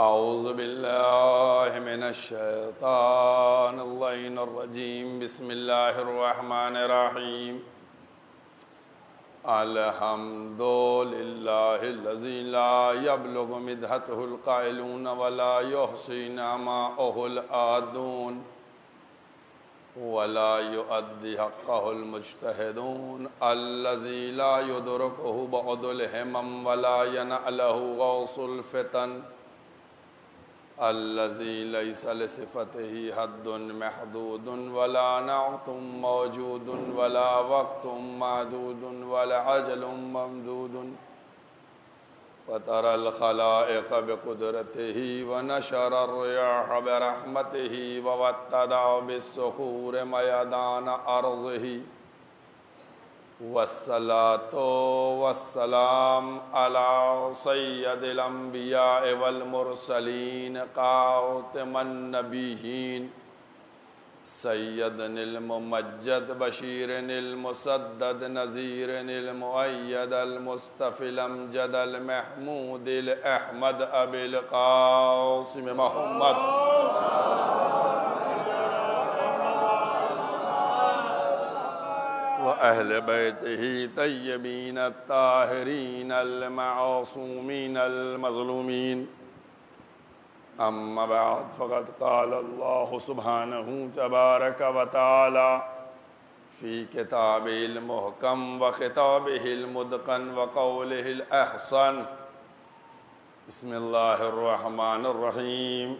اعوذ باللہ من الشیطان اللعین الرجیم بسم اللہ الرحمن الرحیم الحمد للہ الذی لا یبلغ مدحتہ القائلون ولا یحصی نعماءہ العادون ولا يؤدي حقه المجتهدون الذي لا يدركه بعض الهمم ولا ينأله غوص الفتن الذي ليس لصفته حد محدود ولا نعت موجود ولا وقت معدود ولا عجل ممدود وترى الخلائق بقدرته ونشر الرياح برحمته ووتدع بالصخور ميدان أرضه والصلاة والسلام على سيد الأنبياء والمرسلين خاتم النبيين سيدنا الممجد بشير المسدد نذير المؤيد المصطفى الأمجد المحمود الأحمد أبي القاسم محمد وأهل بيته طيبين الطاهرين المعصومين المظلومين أما بعد فقد قال الله سبحانه تبارك وتعالى في كتابه المحكم وخطابه المتقن وقوله الأحسن بسم الله الرحمن الرحيم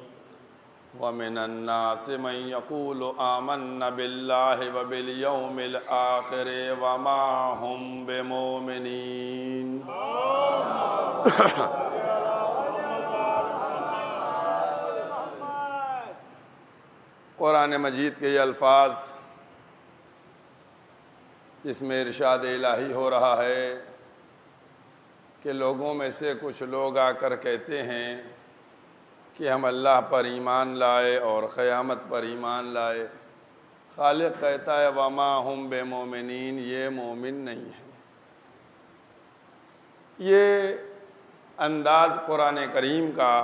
ومن الناس من يقول آمنا بالله وباليوم الآخر وما هم بمؤمنين قرآن مجید کے یہ الفاظ جس میں ارشاد الہی ہو رہا ہے کہ لوگوں میں سے کچھ لوگ آ کر کہتے ہیں کہ ہم اللہ پر ایمان لائے اور قیامت پر ایمان لائے. خالق کہتا ہے وما ہم بمؤمنین، یہ مومن نہیں ہے. یہ انداز قرآن کریم کا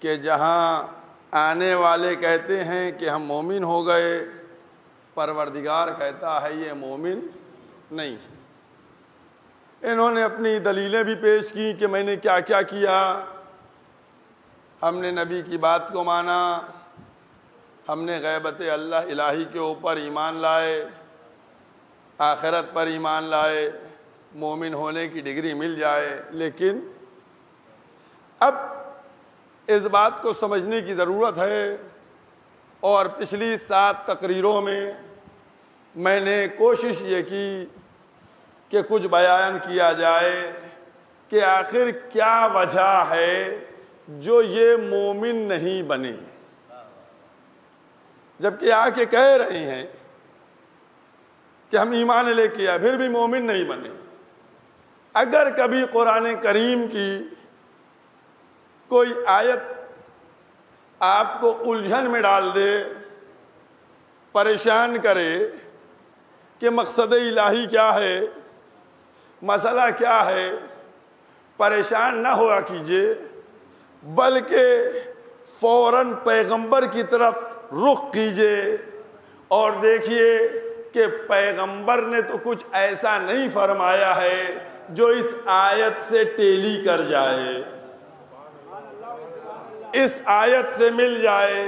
کہ جہاں آنے والے کہتے ہیں کہ ہم مومن ہو گئے، پروردگار کہتا ہے یہ مومن نہیں ہے. انہوں نے اپنی دلیلیں بھی پیش کی کہ میں نے کیا کیا کیا. ہم نے نبی کی بات کو مانا، ہم نے غیبت اللہ الہی کے اوپر ایمان لائے، آخرت پر ایمان لائے، مومن ہونے کی ڈگری مل جائے. لیکن اب اس بات کو سمجھنے کی ضرورت ہے، اور پچھلی 7 تقریروں میں نے کوشش یہ کی کہ کچھ بیان کیا جائے کہ آخر کیا وجہ ہے جو یہ مومن نہیں بنے، جبکہ آ کے کہہ رہے ہیں کہ ہم ایمان لے کے آئے پھر بھی مومن نہیں بنے. اگر کبھی قرآن کریم کی کوئی آیت آپ کو الجھن میں ڈال دے، پریشان کرے کہ مقصد الہی کیا ہے، مسئلہ کیا ہے، پریشان نہ ہوا کیجئے، بلکہ فوراً پیغمبر کی طرف رخ کیجئے اور دیکھیے کہ پیغمبر نے تو کچھ ایسا نہیں فرمایا ہے جو اس آیت سے ٹیلی کر جائے، اس آیت سے مل جائے.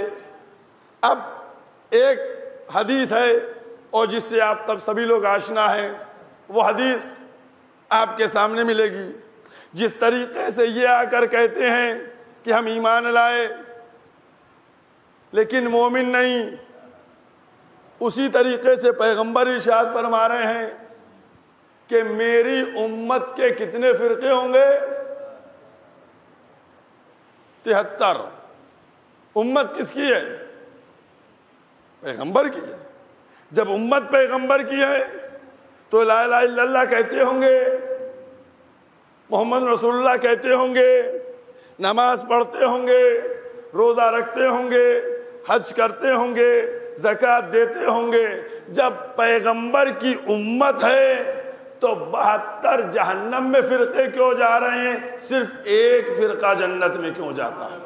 اب ایک حدیث ہے اور جس سے آپ تب سبھی لوگ آشنا ہیں، وہ حدیث آپ کے سامنے ملے گی. جس طریقے سے یہ آ کر کہتے ہیں کہ ہم ایمان لائے لیکن مومن نہیں، اسی طریقے سے پیغمبر ارشاد فرما رہے ہیں کہ میری امت کے کتنے فرقے ہوں گے؟ 73. امت کس کی ہے؟ پیغمبر کی ہے. جب امت پیغمبر کی ہے تو لا الہ الا اللہ کہتے ہوں گے، محمد رسول اللہ کہتے ہوں گے، نماز پڑھتے ہوں گے، روزہ رکھتے ہوں گے، حج کرتے ہوں گے، زکوٰۃ دیتے ہوں گے. جب پیغمبر کی امت ہے تو 72 جہنم میں فرقے کیوں جا رہے ہیں؟ صرف ایک فرقہ جنت میں کیوں جاتا ہے؟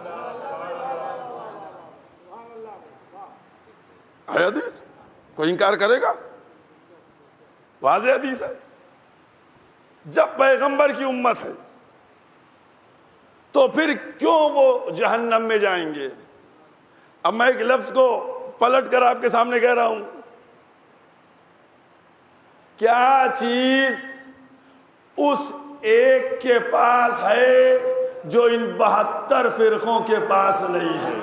حدیث کوئی انکار کرے گا؟ واضح حدیث ہے. جب پیغمبر کی امت ہے تو پھر کیوں وہ جہنم میں جائیں گے؟ اب میں ایک لفظ کو پلٹ کر آپ کے سامنے کہہ رہا ہوں. کیا چیز اس ایک کے پاس ہے جو ان 72 فرقوں کے پاس نہیں ہے؟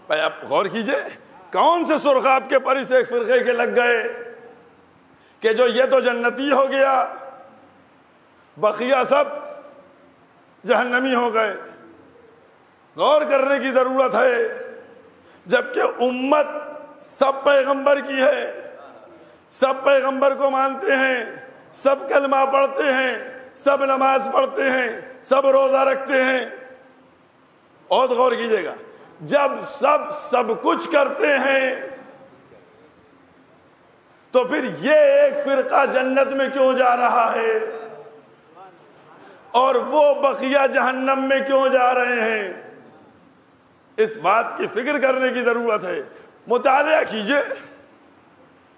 بھائی آپ غور کیجئے، کون سے سرخ آپ کے پر اس ایک فرقے کے لگ گئے کہ جو یہ تو جنتی ہو گیا، بقیہ سب جہنمی ہو گئے؟ غور کرنے کی ضرورت ہے. جبکہ امت سب پیغمبر کی ہے، سب پیغمبر کو مانتے ہیں، سب کلمہ پڑھتے ہیں، سب نماز پڑھتے ہیں، سب روزہ رکھتے ہیں. اور غور کیجئے گا، جب سب کچھ کرتے ہیں تو پھر یہ ایک فرقہ جنت میں کیوں جا رہا ہے اور وہ بقیہ جہنم میں کیوں جا رہے ہیں؟ اس بات کی فکر کرنے کی ضرورت ہے. مطالعہ کیجئے.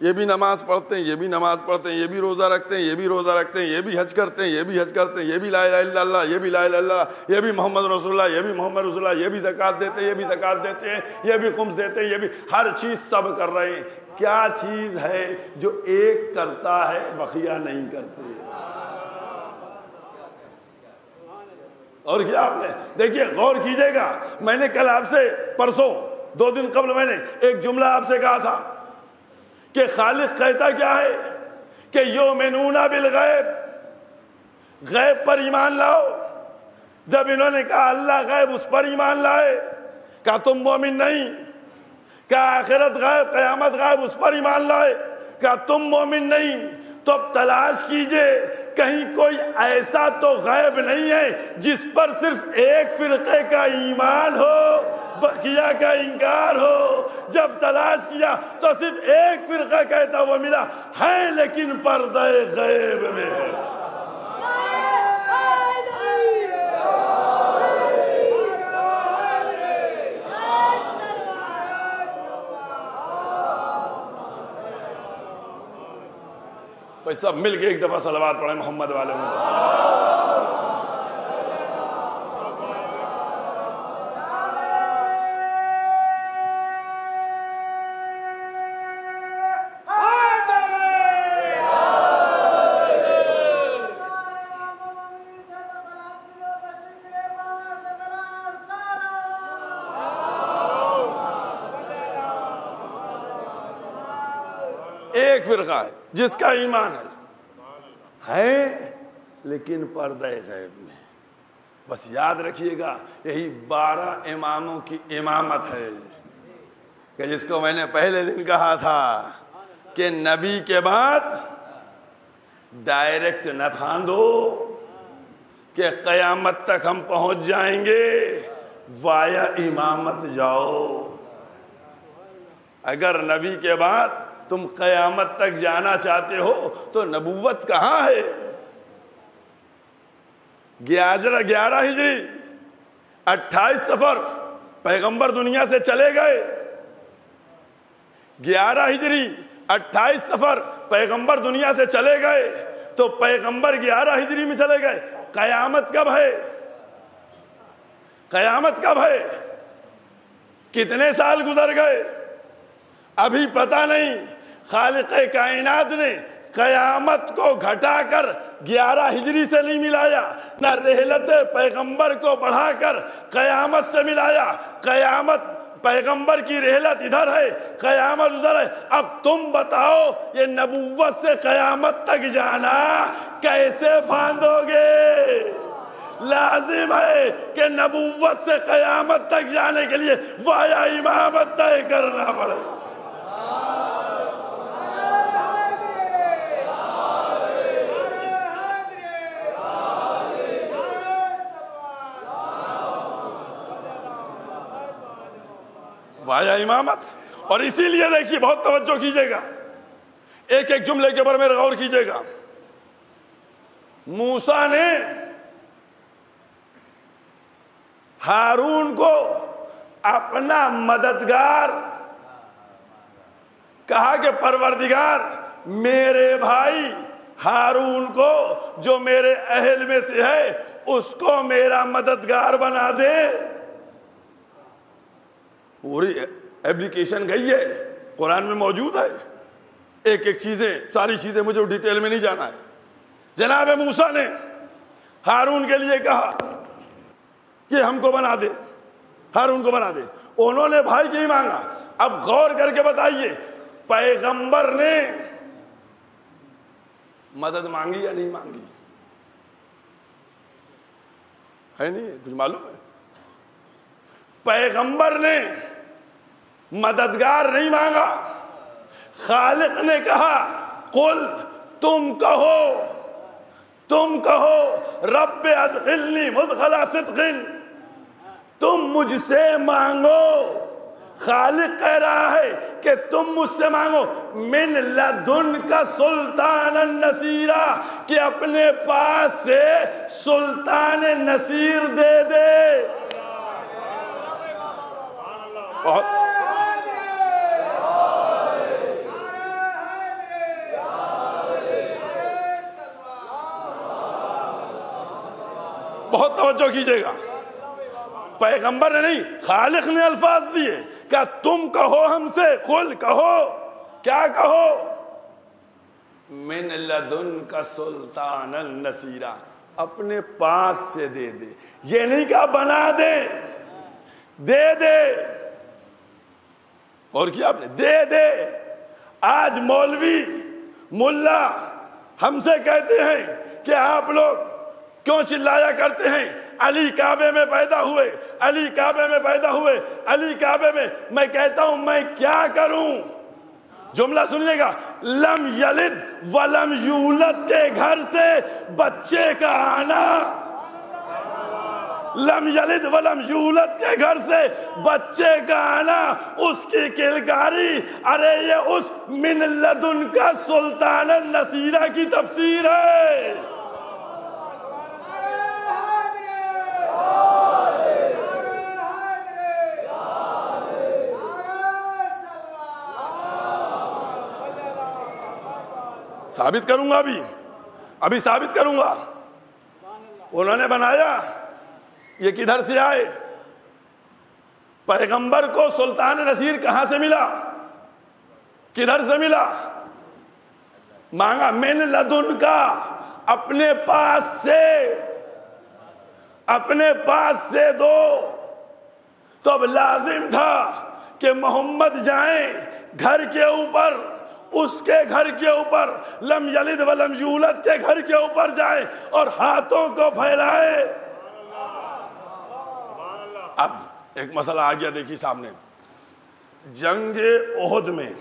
یہ بھی نماز پڑھتے ہیں، یہ بھی نماز پڑھتے ہیں، یہ بھی روزہ رکھتے ہیں، یہ بھی روزہ رکھتے ہیں، یہ بھی حج کرتے ہیں، یہ بھی حج کرتے ہیں، یہ بھی لا الہ الا اللہ، یہ بھی لا الہ الا اللہ، یہ بھی محمد رسول اللہ، یہ بھی محمد رسول اللہ، یہ بھی زکوٰۃ دیتے ہیں، یہ بھی زکوٰۃ دیتے ہیں، یہ بھی خمس دیتے ہیں، یہ بھی ہر چیز سب کر رہے ہیں. کیا چیز ہے جو ایک کرتا ہے بقیہ نہیں کرتے؟ اور کیا آپ نے دیکھیے، غور کیجئے گا. میں نے کل آپ سے پرسوں 2 دن قبل میں نے ایک جملہ آپ سے کہا تھا کہ خالق کہتا کیا ہے کہ یؤمنون بالغیب، غیب پر ایمان لاؤ. جب انہوں نے کہا اللہ غیب، اس پر ایمان لائے. کہا تم مومن نہیں. کہا آخرت غیب، قیامت غیب، اس پر ایمان لائے. کہا تم مومن نہیں. تو اب تلاش کیجئے کہیں کوئی ایسا تو غیب نہیں ہے جس پر صرف ایک فرقے کا ایمان ہو، بقیہ کا انکار ہو. جب تلاش کیا تو صرف ایک فرقہ کہتا وہ ملا ہے، لیکن پردہ غیب میں ہے. بھائی سب مل کے ایک دفعہ صلوات پڑھیں محمد والے میں. ایک فرقہ ہے جس کا ایمان ہے لیکن پردہ غیب میں. بس یاد رکھیے گا، یہی 12 اماموں کی امامت ہے کہ جس کو میں نے پہلے دن کہا تھا کہ نبی کے بعد ڈائریکٹ نہ پھاندو کہ قیامت تک ہم پہنچ جائیں گے، وایا امامت جاؤ. اگر نبی کے بعد تم قیامت تک جانا چاہتے ہو تو نبوت کہاں ہے؟ 11 ہجری 28 صفر پیغمبر دنیا سے چلے گئے. 11 ہجری 28 صفر پیغمبر دنیا سے چلے گئے تو پیغمبر 11 ہجری میں چلے گئے. قیامت کب ہے؟ قیامت کب ہے؟ کتنے سال گزر گئے؟ ابھی پتہ نہیں. خالق کائنات نے قیامت کو گھٹا کر 11 ہجری سے نہیں ملایا، نہ رحلت پیغمبر کو بڑھا کر قیامت سے ملایا. قیامت پیغمبر کی رحلت ادھر ہے، قیامت ادھر ہے. اب تم بتاؤ یہ نبوت سے قیامت تک جانا کیسے باندھو گے؟ لازم ہے کہ نبوت سے قیامت تک جانے کے لیے وایا امامت طے کرنا پڑے. پایا امامت. اور اسی لیے دیکھیے بہت توجہ کیجئے گا, ایک ایک جملے کے اوپر میرے غور کیجئے گا. موسیٰ نے ہارون کو اپنا مددگار کہا کہ پروردگار میرے بھائی ہارون کو جو میرے اہل میں سے ہے اس کو میرا مددگار بنا دے. پوری ایپلیکیشن گئی ہے, قرآن میں موجود ہے, ایک ایک چیزیں, ساری چیزیں مجھے ڈیٹیل میں نہیں جانا ہے. جناب موسیٰ نے ہارون کے لیے کہا کہ ہم کو بنا دے, ہارون کو بنا دے. انہوں نے بھائی کی مانگا. اب غور کر کے بتائیے پیغمبر نے مدد مانگی یا نہیں مانگی؟ ہے نہیں کچھ معلوم ہے؟ پیغمبر نے مددگار نہیں مانگا, خالق نے کہا قل تم کہو رب ادخلنی مدخل صدق, تم مجھ سے مانگو. خالق کہہ رہا ہے کہ تم مجھ سے مانگو من لدن کا سلطان نصیرا, کہ اپنے پاس سے سلطان نصیر دے دے. بہت توجہ کیجئے گا, پیغمبر نے نہیں خالق نے الفاظ دیے کہ تم کہو ہم سے, قل کہو, کیا کہو, من لدن کا سلطان النصیرا, اپنے پاس سے دے دے. یہ نہیں کہا بنا دے, دے دے. اور کیا آپ نے دے دے. آج مولوی ملا ہم سے کہتے ہیں کہ آپ لوگ کیوں چلایا کرتے ہیں علی کعبے میں پیدا ہوئے, علی کعبے میں پیدا ہوئے, علی کعبے میں. میں کہتا ہوں میں کیا کروں؟ جملہ سنیے گا, لم یلد ولم یولد کے گھر سے بچے کا آنا, لم یلد ولم یولد کے گھر سے بچے کا آنا, اس کی کلکاری, ارے یہ اس من لدن کا سلطان النصیرہ کی تفسیر ہے. ثابت کروں گا, ابھی ثابت کروں گا. انہوں نے بنایا, یہ کدھر سے آئے؟ پیغمبر کو سلطان نصیر کہاں سے ملا, کدھر سے ملا؟ مانگا من لدن کا, اپنے پاس سے, اپنے پاس سے دو. تو اب لازم تھا کہ محمد جائیں گھر کے اوپر, اس کے گھر کے اوپر, لم یلد ولم یولد کے گھر کے اوپر جائیں اور ہاتھوں کو پھیلائے. اب ایک مسئلہ آ گیا دیکھیے سامنے. جنگ احد میں,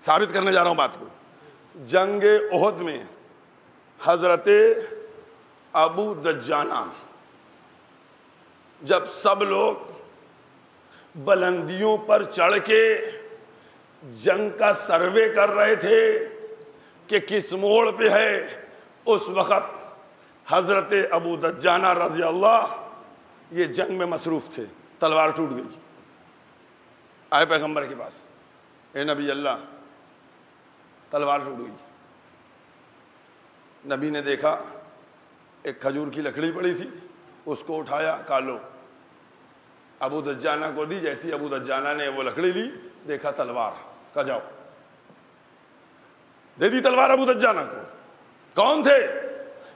ثابت کرنے جا رہا ہوں بات کو, جنگ احد میں حضرت ابو دجانہ جب سب لوگ بلندیوں پر چڑھ کے جنگ کا سروے کر رہے تھے کہ کس موڑ پہ ہے, اس وقت حضرت ابو دجانہ رضی اللہ یہ جنگ میں مصروف تھے. تلوار ٹوٹ گئی, آئے پیغمبر کے پاس, اے نبی اللہ تلوار ٹوٹ گئی. نبی نے دیکھا ایک کھجور کی لکڑی پڑی تھی, اس کو اٹھایا, کالو, ابو دجانہ کو دی. جیسی ابو دجانہ نے وہ لکڑی لی, دیکھا تلوار, کہا جاؤ, دے دی تلوار ابو دجانہ کو. کون تھے؟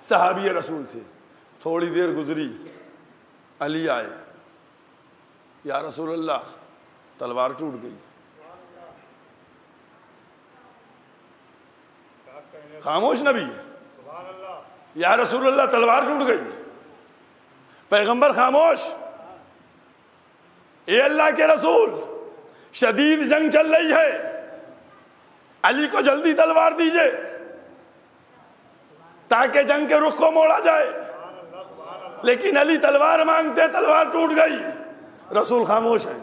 صحابی رسول تھے. تھوڑی دیر گزری, علی آئے, یا رسول اللہ تلوار ٹوٹ گئی. خاموش نبی, یا رسول اللہ تلوار ٹوٹ گئی. پیغمبر خاموش. اے اللہ کے رسول شدید جنگ چل رہی ہے, علی کو جلدی تلوار دیجئے تاکہ جنگ کے رخ کو موڑا جائے. لیکن علی تلوار مانگتے, تلوار ٹوٹ گئی. رسول خاموش ہیں.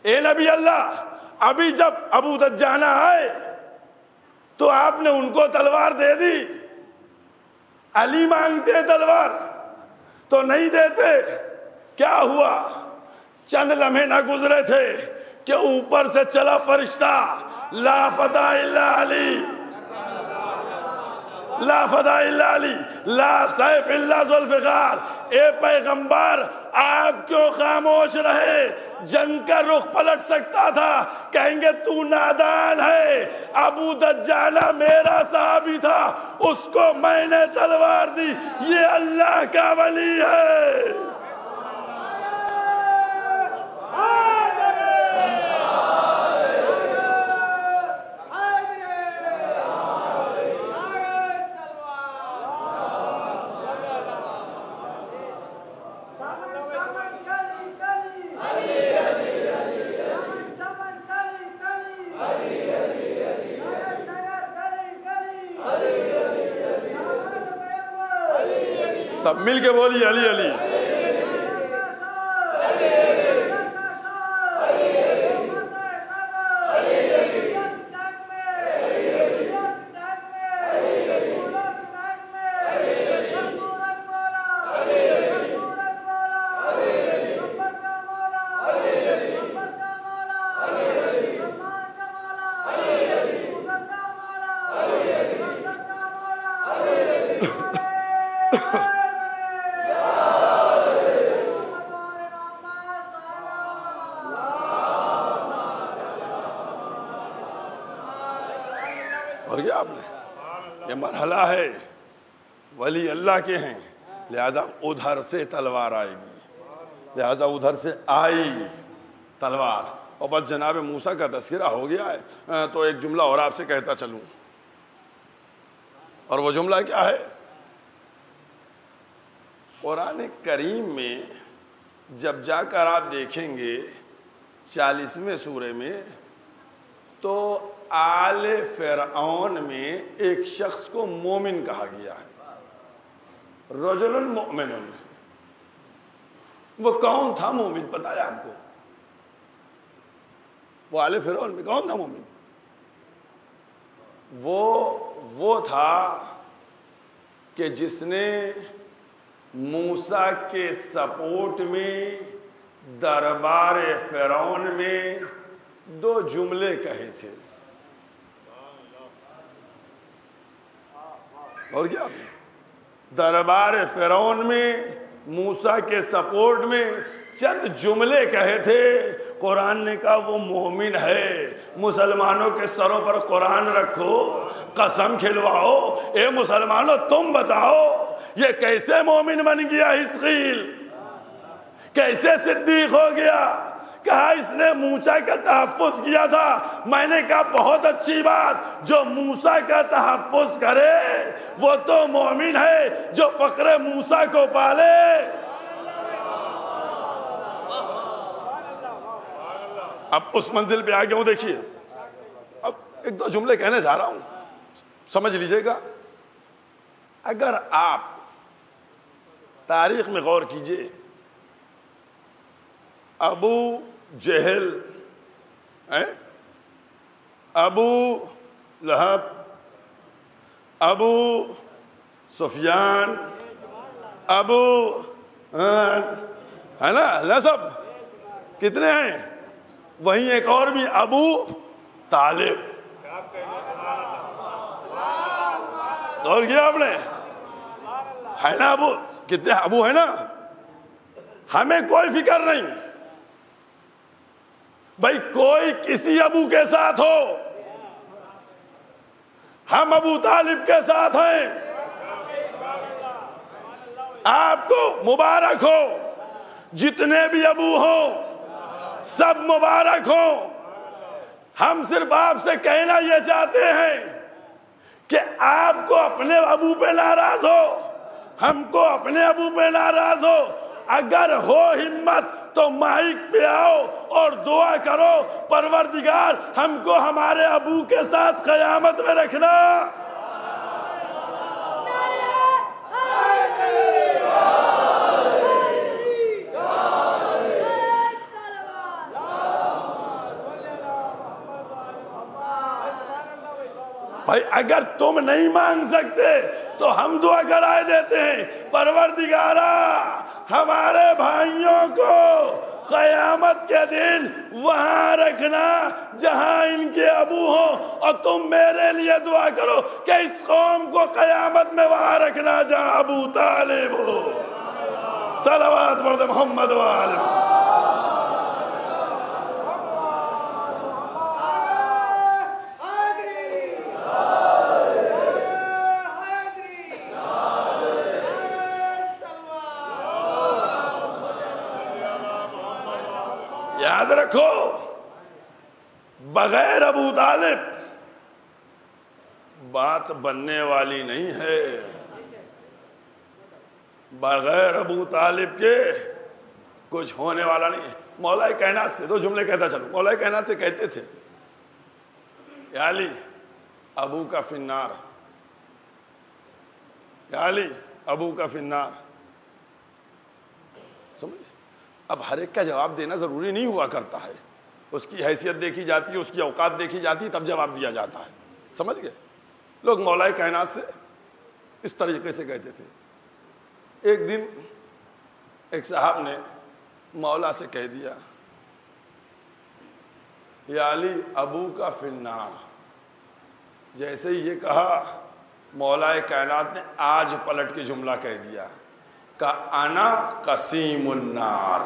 اے نبی اللہ، ابھی جب ابو دجانہ آئے تو آپ نے ان کو تلوار دے دی، علی مانگتے تلوار تو نہیں دیتے. کیا ہوا؟ چند لمحے نہ گزرے تھے کہ اوپر سے چلا فرشتہ، لا فتح الا علی، لا فتح الا علی، لا سیف الا ذوالفقار. اے پیغمبر، آپ کیوں خاموش رہے؟ جنگ کا رخ پلٹ سکتا تھا، کہیں گے تو نادان ہے. ابو دجانہ میرا صحابی تھا، اس کو میں نے تلوار دی، یہ اللہ کا ولی ہے. سب مل کے بولی علی علی. اور کیا آپ نے، یہ مرحلہ ہے، ولی اللہ کے ہیں، لہذا ادھر سے تلوار آئے گی، لہذا ادھر سے آئی تلوار. اور بس جناب موسیٰ کا تذکرہ ہو گیا ہے تو ایک جملہ اور آپ سے کہتا چلوں، اور وہ جملہ کیا ہے؟ قرآن کریم میں جب جا کر آپ دیکھیں گے 40ویں سورے میں، تو آل فرعون میں ایک شخص کو مومن کہا گیا ہے، رجل مؤمن. وہ کون تھا مومن پتہ ہے آپ کو؟ وہ آل فرعون میں کون تھا مومن؟ وہ تھا کہ جس نے موسیٰ کے سپورٹ میں دربار فرعون میں 2 جملے کہے تھے. اور کیا؟ دربار فرعون میں موسیٰ کے سپورٹ میں چند جملے کہے تھے. قرآن نے کہا وہ مومن ہے. مسلمانوں کے سروں پر قرآن رکھو، قسم کھلواؤ، اے مسلمانوں تم بتاؤ یہ کیسے مومن بن گیا حزقیل، کیسے صدیق ہو گیا؟ کہا اس نے موسیٰ کا تحفظ کیا تھا. میں نے کہا بہت اچھی بات، جو موسیٰ کا تحفظ کرے وہ تو مومن ہے، جو فقر موسیٰ کو پالے. اب اس منزل پہ آ گیا ہوں. دیکھیے اب 1-2 جملے کہنے جا رہا ہوں، سمجھ لیجئے گا. اگر آپ تاریخ میں غور کیجئے، ابو جہل، ابو لہب، ابو سفیان، ابو ہے نا سب کتنے ہیں؟ وہیں ایک اور بھی ابو طالب. اور کیا آپ نے ہے نا ابو، کتنے ابو ہے نا. ہمیں کوئی فکر نہیں بھائی کوئی کسی ابو کے ساتھ ہو، ہم ابو طالب کے ساتھ ہیں. آپ کو مبارک ہو، جتنے بھی ابو ہوں سب مبارک ہوں. ہم صرف آپ سے کہنا یہ چاہتے ہیں کہ آپ کو اپنے ابو پہ ناراض ہو، ہم کو اپنے ابو پہ ناراض ہو. اگر ہو ہمت تو مائک پہ آؤ اور دعا کرو پروردگار ہم کو ہمارے ابو کے ساتھ قیامت میں رکھنا. بھائی اگر تم نہیں مانگ سکتے تو ہم دعا کرائے دیتے ہیں، پروردگارا ہمارے بھائیوں کو قیامت کے دن وہاں رکھنا جہاں ان کے ابو ہوں، اور تم میرے لیے دعا کرو کہ اس قوم کو قیامت میں وہاں رکھنا جہاں ابو طالب ہو۔ صلوات پڑھ دے محمد وآلہ۔ یاد رکھو بغیر ابو طالب بات بننے والی نہیں ہے، بغیر ابو طالب کے کچھ ہونے والا نہیں ہے۔ مولا کائنات سے دو جملے کہتا چلو، مولا کائنات سے کہتے تھے یا علی ابو کا فی النار، یا علی ابو کا فی النار۔ سمجھ؟ اب ہر ایک کا جواب دینا ضروری نہیں ہوا کرتا ہے، اس کی حیثیت دیکھی جاتی ہے، اس کی اوقات دیکھی جاتی ہے، تب جواب دیا جاتا ہے۔ سمجھ گئے؟ لوگ مولا کائنات سے اس طریقے سے کہتے تھے۔ ایک دن ایک صاحب نے مولا سے کہہ دیا یا علی ابو کا فی النار۔ جیسے ہی یہ کہا مولا کائنات نے آج پلٹ کے جملہ کہہ دیا کہ انا قسیم النار۔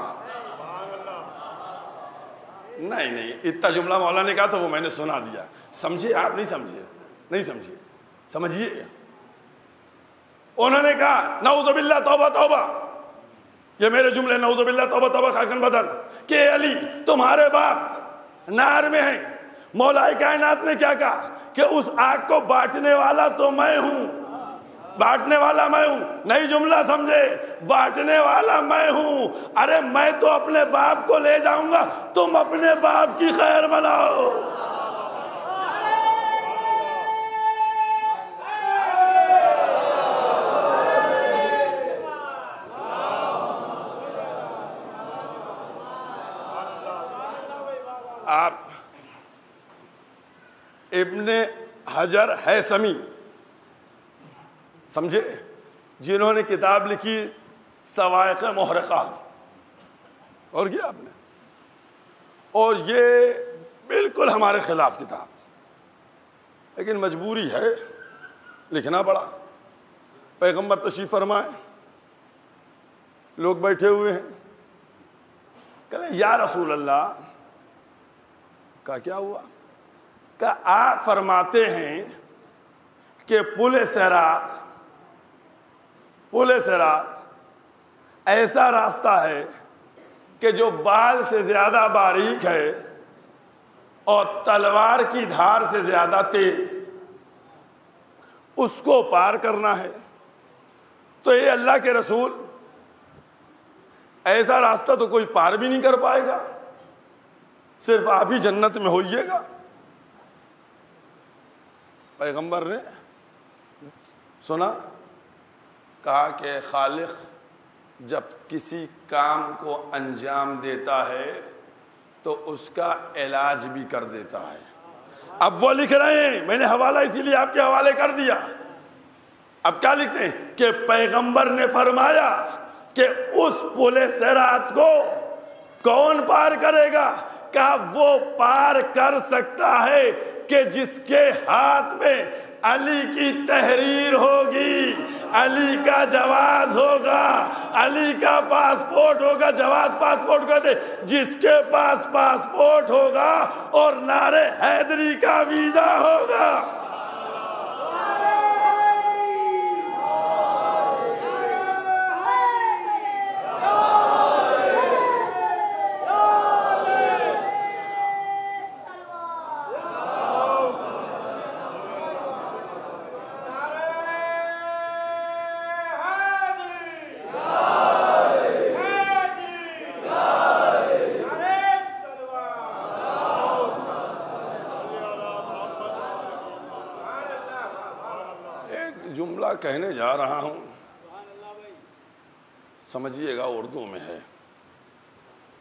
نہیں اتنا جملہ مولا نے کہا تو وہ میں نے سنا دیا۔ سمجھے آپ؟ نہیں سمجھے؟ نہیں سمجھے؟ سمجھیے۔ انہوں نے کہا نعوذ باللہ توبہ توبہ، یہ میرے جملے، نعوذ باللہ توبہ توبہ خاکن بدن، کہ علی تمہارے باپ نار میں ہیں۔ مولا کائنات نے کیا کہا کہ اس آگ کو بانٹنے والا تو میں ہوں، بانٹنے والا میں ہوں۔ نہیں جملہ سمجھے؟ بانٹنے والا میں ہوں۔ ارے میں تو اپنے باپ کو لے جاؤں گا، تم اپنے باپ کی خیر بناؤ۔ آپ ابن حجر ہیثمی سمجھے، جنہوں نے کتاب لکھی صواعق محرقہ، اور کیا آپ نے، اور یہ بالکل ہمارے خلاف کتاب، لیکن مجبوری ہے لکھنا پڑا۔ پیغمبر تشریف فرمائے، لوگ بیٹھے ہوئے ہیں، کہتے یا رسول اللہ، کہا کیا ہوا؟ کہ آپ فرماتے ہیں کہ پل صراط ایسا راستہ ہے کہ جو بال سے زیادہ باریک ہے اور تلوار کی دھار سے زیادہ تیز، اس کو پار کرنا ہے۔ تو یہ اللہ کے رسول، ایسا راستہ تو کوئی پار بھی نہیں کر پائے گا، صرف آپ ہی جنت میں ہوئیے گا۔ پیغمبر نے سنا، کہا کہ خالق جب کسی کام کو انجام دیتا ہے تو اس کا علاج بھی کر دیتا ہے۔ اب وہ لکھ رہے ہیں، میں نے حوالہ اسی لیے آپ کے حوالے کر دیا۔ اب کیا لکھتے ہیں کہ پیغمبر نے فرمایا کہ اس پل صراط کو کون پار کرے گا؟ کہا وہ پار کر سکتا ہے کہ جس کے ہاتھ میں علی کی تحریر ہوگی، علی کا جواز ہوگا، علی کا پاسپورٹ ہوگا۔ جواز پاسپورٹ کہتے، جس کے پاس پاسپورٹ ہوگا اور نعرے حیدری کا ویزا ہوگا۔ جملہ کہنے جا رہا ہوں، سمجھیے گا، اردو میں ہے۔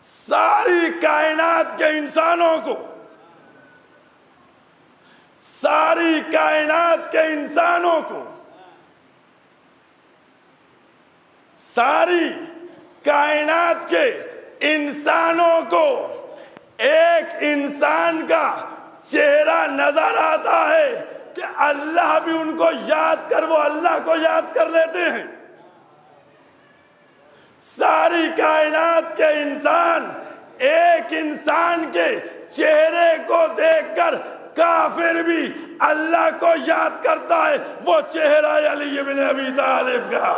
ساری کائنات کے انسانوں کو، ساری کائنات کے انسانوں کو، ساری کائنات کے انسانوں کو ایک انسان کا چہرہ نظر آتا ہے کہ اللہ بھی ان کو یاد کر، وہ اللہ کو یاد کر لیتے ہیں۔ ساری کائنات کے انسان ایک انسان کے چہرے کو دیکھ کر کافر بھی اللہ کو یاد کرتا ہے، وہ چہرہ علی بن ابی طالب کا۔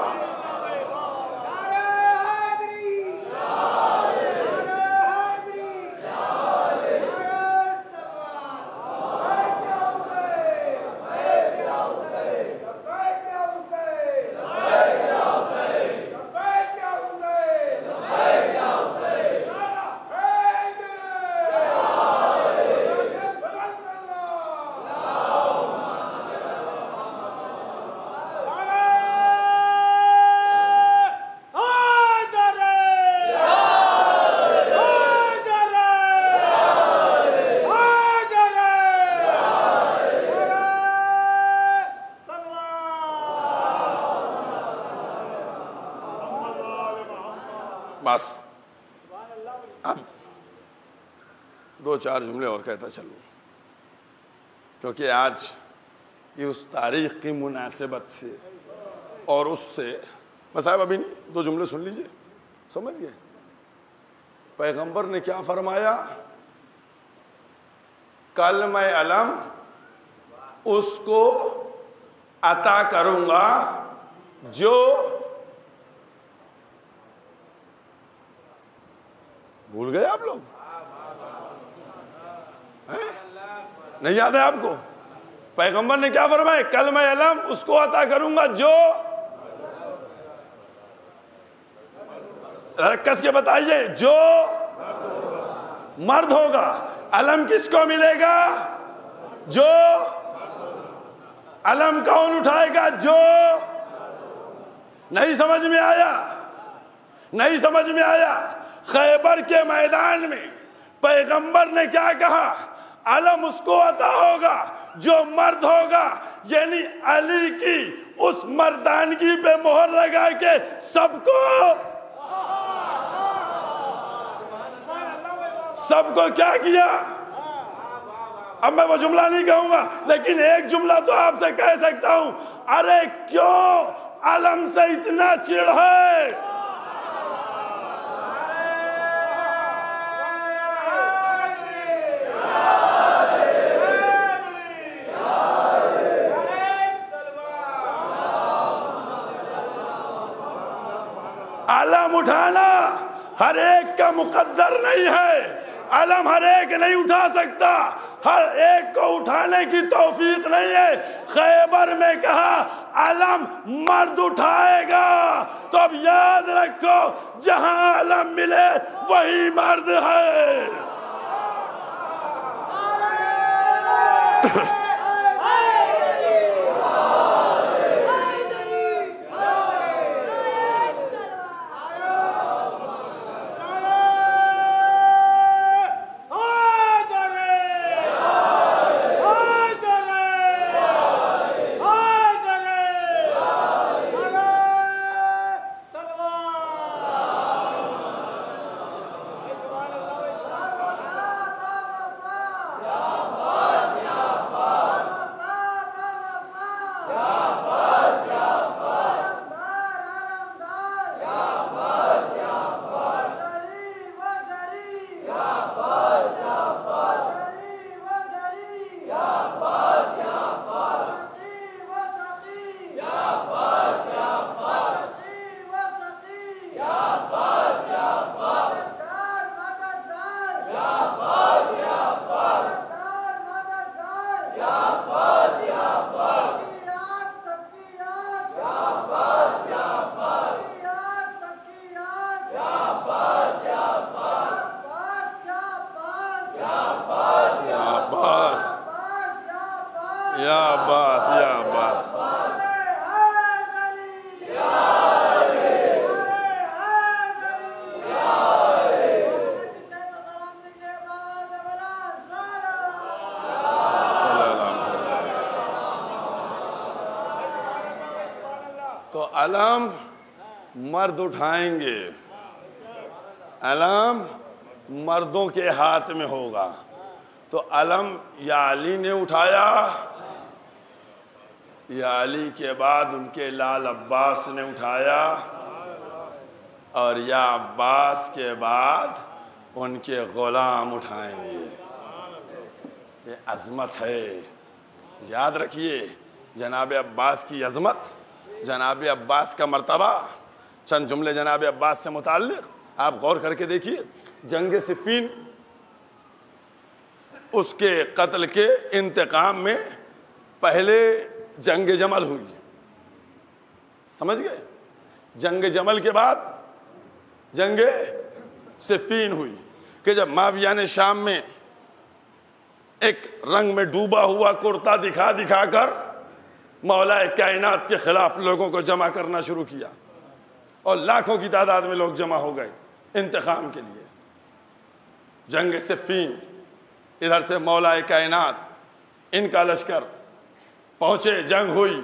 بس اب دو چار جملے اور کہتا چلوں، کیونکہ آج یہ اس تاریخ کی مناسبت سے اور اس سے، بس صاحب ابھی نہیں، دو جملے سن لیجئے، سمجھ گئے؟ پیغمبر نے کیا فرمایا؟ کلمہ علم اس کو عطا کروں گا جو بھول گئے آپ لوگ؟ نہیں یاد ہے آپ کو؟ پیغمبر نے کیا فرمایا؟ کلمہ علم اس کو عطا کروں گا جو، کس کے بتائیے، جو مرد ہوگا۔ علم کس کو ملے گا؟ جو، علم کون اٹھائے گا؟ جو۔ نہیں سمجھ میں آیا؟ نہیں سمجھ میں آیا؟ خیبر کے میدان میں پیغمبر نے کیا کہا؟ علم اس کو عطا ہوگا جو مرد ہوگا، یعنی علی کی اس مردانگی پہ مہر لگا کے سب کو کیا کیا؟ اب میں وہ جملہ نہیں کہوں گا، لیکن ایک جملہ تو آپ سے کہہ سکتا ہوں، ارے کیوں علم سے اتنا چڑ ہے؟ علم اٹھانا ہر ایک کا مقدر نہیں ہے، علم ہر ایک نہیں اٹھا سکتا، ہر ایک کو اٹھانے کی توفیق نہیں ہے۔ خیبر میں کہا علم مرد اٹھائے گا، تو اب یاد رکھو جہاں علم ملے وہی مرد ہے۔ علم مرد اٹھائیں گے، علم مردوں کے ہاتھ میں ہوگا. تو علم یا علی نے اٹھایا یا علی کے بعد ان کے لال عباس نے اٹھایا، اور یا عباس کے بعد ان کے غلام اٹھائیں گے. یہ عظمت ہے. یاد رکھیے جناب عباس کی عظمت، جناب عباس کا مرتبہ. چند جملے جناب عباس سے متعلق آپ غور کر کے دیکھیے. جنگ صفین، اس کے قتل کے انتقام میں پہلے جنگ جمل ہوئی، سمجھ گئے؟ جنگ جمل کے بعد جنگ صفین ہوئی کہ جب معاویہ نے شام میں ایک رنگ میں ڈوبا ہوا کرتا دکھا دکھا کر مولا کائنات کے خلاف لوگوں کو جمع کرنا شروع کیا، اور لاکھوں کی تعداد میں لوگ جمع ہو گئے انتقام کے لیے. جنگ صفین، ادھر سے مولا کائنات ان کا لشکر پہنچے، جنگ ہوئی.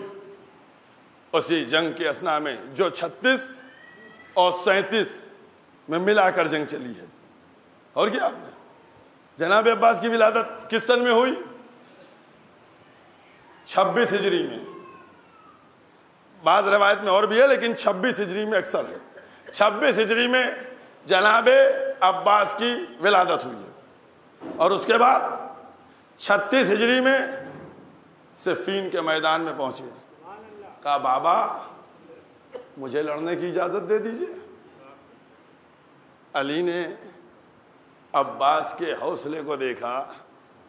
اسی جنگ کے اثنا میں جو 36 اور 37 میں ملا کر جنگ چلی ہے. اور کیا آپ نے جناب عباس کی ولادت کس سن میں ہوئی؟ 26 ہجری میں. بعض روایت میں اور بھی ہے لیکن 26 ہجری میں اکثر ہے. 26 ہجری میں جناب عباس کی ولادت ہوئی ہے، اور اس کے بعد 36 ہجری میں صفین کے میدان میں پہنچے. کہا بابا مجھے لڑنے کی اجازت دے دیجئے. علی نے عباس کے حوصلے کو دیکھا،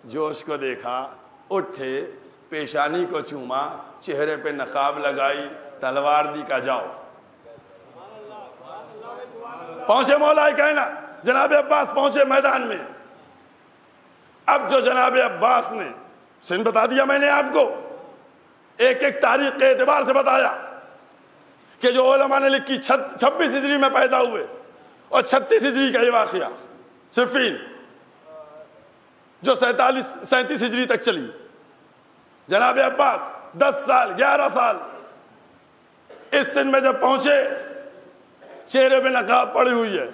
جوش کو دیکھا، اٹھے، پیشانی کو چوما، چہرے پہ نقاب لگائی، تلوار دی کا جاؤ. پہنچے مولا کائنات، جناب عباس پہنچے میدان میں. اب جو جناب عباس نے سن بتا دیا میں نے آپ کو، ایک ایک تاریخ کے اعتبار سے بتایا کہ جو علماء نے لکھی 26 ہجری میں پیدا ہوئے اور 36 ہجری کا یہ واقعہ صفین جو 37 ہجری تک چلی. جناب عباس 10 سال 11 سال اس سن میں جب پہنچے، چہرے پہ نقاب پڑی ہوئی ہے.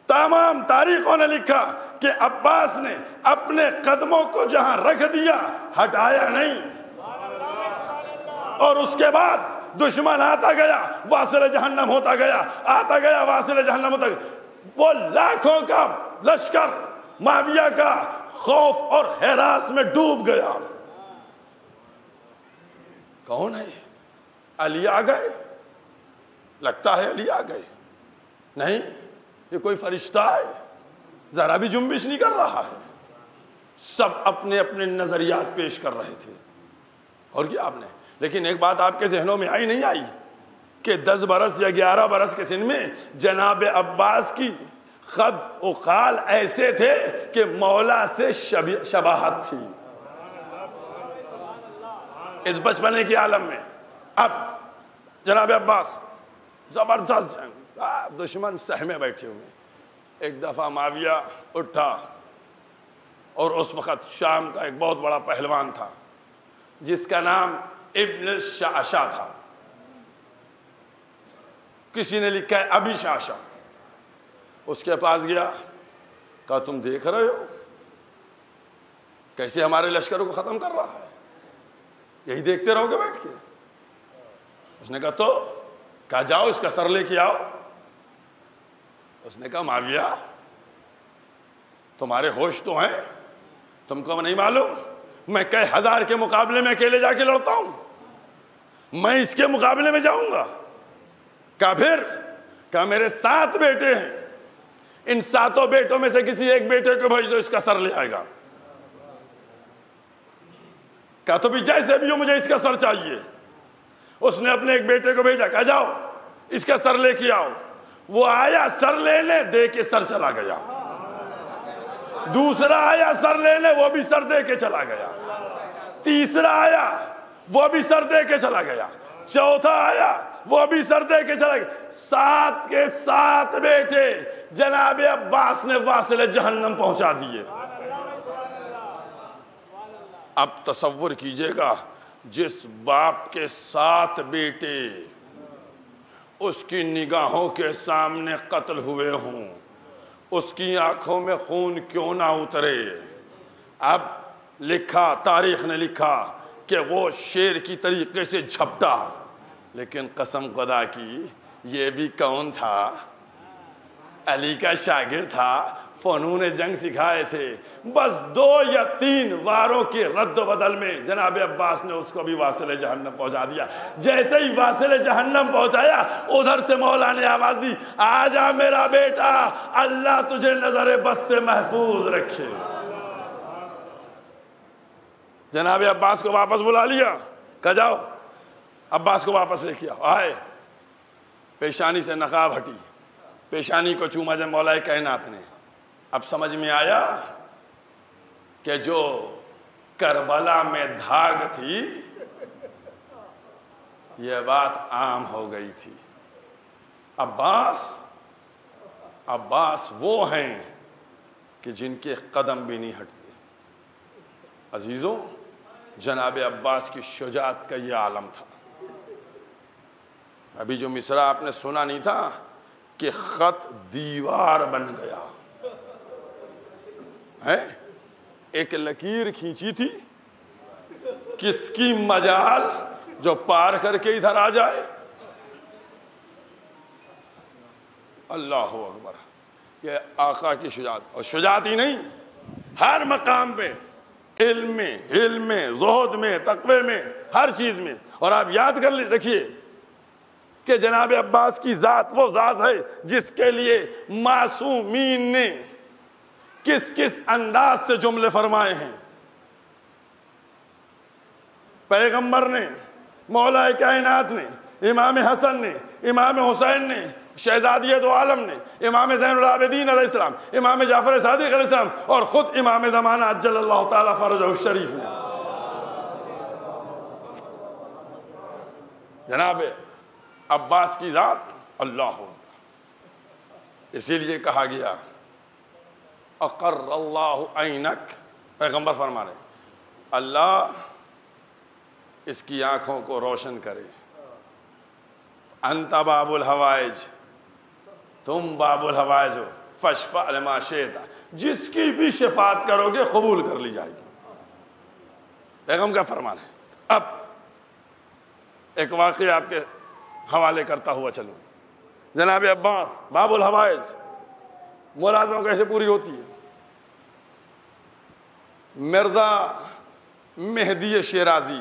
تمام تاریخوں نے لکھا کہ عباس نے اپنے قدموں کو جہاں رکھ دیا ہٹایا نہیں، اور اس کے بعد دشمن آتا گیا واصل جہنم ہوتا گیا، آتا گیا واصل جہنم ہوتا گیا. وہ لاکھوں کا لشکر معاویہ کا خوف اور ہراس میں ڈوب گیا. کون ہے؟ علی آ گئے؟ لگتا ہے علی آ گئے. نہیں، یہ کوئی فرشتہ ہے، ذرا بھی جنبش نہیں کر رہا ہے. سب اپنے اپنے نظریات پیش کر رہے تھے. اور کیا آپ نے، لیکن ایک بات آپ کے ذہنوں میں آئی نہیں آئی کہ 10 برس یا 11 برس کے سن میں جناب عباس کی خد و خال ایسے تھے کہ مولا سے شباہت تھی اس بچپنے کے عالم میں. اب جناب عباس زبردست جنگ، دشمن سہمے بیٹھے ہوئے. ایک دفعہ معاویہ اٹھا، اور اس وقت شام کا ایک بہت بڑا پہلوان تھا جس کا نام ابن شعشع تھا. کسی نے لکھا ہے ابی شعشع. اس کے پاس گیا، کہا تم دیکھ رہے ہو کیسے ہمارے لشکروں کو ختم کر رہا ہے، یہی دیکھتے رہو گے بیٹھ کے؟ اس نے کہا جاؤ اس کا سر لے کے آؤ. اس نے کہا معاویہ تمہارے ہوش تو ہیں، تم کو نہیں معلوم میں کئی ہزار کے مقابلے میں اکیلے جا کے لڑتا ہوں، میں اس کے مقابلے میں جاؤں گا؟ کہا میرے 7 بیٹے ہیں، ان 7 بیٹوں میں سے کسی ایک بیٹے کو بھیج دو، اس کا سر لے آئے گا. کہا تو بھی جیسے بھی ہو مجھے اس کا سر چاہیے. اس نے اپنے ایک بیٹے کو بھیجا، کہا جاؤ اس کا سر لے کے آؤ. وہ آیا سر لینے، دے کے سر چلا گیا. دوسرا آیا سر لینے، وہ بھی سر دے کے چلا گیا. تیسرا آیا وہ بھی سر دے کے چلا گیا. چوتھا آیا وہ بھی سر دے کے چلا گیا. 7 کے 7 بیٹے جناب عباس نے واصل جہنم پہنچا دیے. اب تصور کیجئے گا جس باپ کے 7 بیٹے اس کی نگاہوں کے سامنے قتل ہوئے ہوں، اس کی آنکھوں میں خون کیوں نہ اترے۔ اب لکھا، تاریخ نے لکھا کہ وہ شیر کی طریقے سے جھپٹا، لیکن قسم خدا کی یہ بھی کون تھا؟ علی کا شاگرد تھا، فنون جنگ سکھائے تھے۔ بس 2 یا 3 واروں کے رد و بدل میں جناب عباس نے اس کو بھی واصل جہنم پہنچا دیا۔ جیسے ہی واصل جہنم پہنچایا، ادھر سے مولا نے آواز دی، آجا میرا بیٹا، اللہ تجھے نظر بس سے محفوظ رکھے۔ جناب عباس کو واپس بلا لیا، کہا جاؤ عباس کو واپس لے کے آؤ۔ آئے، پیشانی سے نقاب ہٹی، پیشانی کو چوما جب مولا کائنات نے۔ اب سمجھ میں آیا کہ جو کربلا میں دھاگ تھی، یہ بات عام ہو گئی تھی۔ عباس وہ ہیں کہ جن کے قدم بھی نہیں ہٹتے۔ عزیزوں، جناب عباس کی شجاعت کا یہ عالم تھا۔ ابھی جو مصرع آپ نے سنا نہیں تھا کہ خط دیوار بن گیا ہے، ایک لکیر کھینچی تھی، کس کی مجال جو پار کر کے ادھر آ جائے۔ اللہ اکبر، یہ آقا کی شجاعت، اور شجاعت ہی نہیں، ہر مقام پہ، علم میں، زہد میں، تقوی میں، ہر چیز میں۔ اور آپ یاد کر رکھیے کہ جناب عباس کی ذات وہ ذات ہے جس کے لیے معصومین نے کس کس انداز سے جملے فرمائے ہیں۔ پیغمبر نے، مولا کائنات نے، امام حسن نے، امام حسین نے، شہزادی دو عالم نے، امام زین العابدین علیہ السلام، امام جعفر صادق علیہ السلام، اور خود امام زمانہ عجل اللہ تعالی فرجہ الشریف نے۔ جناب عباس کی ذات اللہ ہو، اسی لیے کہا گیا اقر اللہ عینک، پیغمبر فرما رہے اللہ اس کی آنکھوں کو روشن کرے۔ انت باب الحوائج، تم باب الحوائج ہو، فاشفع لما شئت، جس کی بھی شفاعت کرو گے قبول کر لی جائے گی۔ پیغمبر کا فرمان ہے۔ اب ایک واقعہ آپ کے حوالے کرتا ہوا چلوں۔ جناب عباس باب الحوائج، مرادوں کیسے پوری ہوتی ہے؟ مرزا مہدی شیرازی،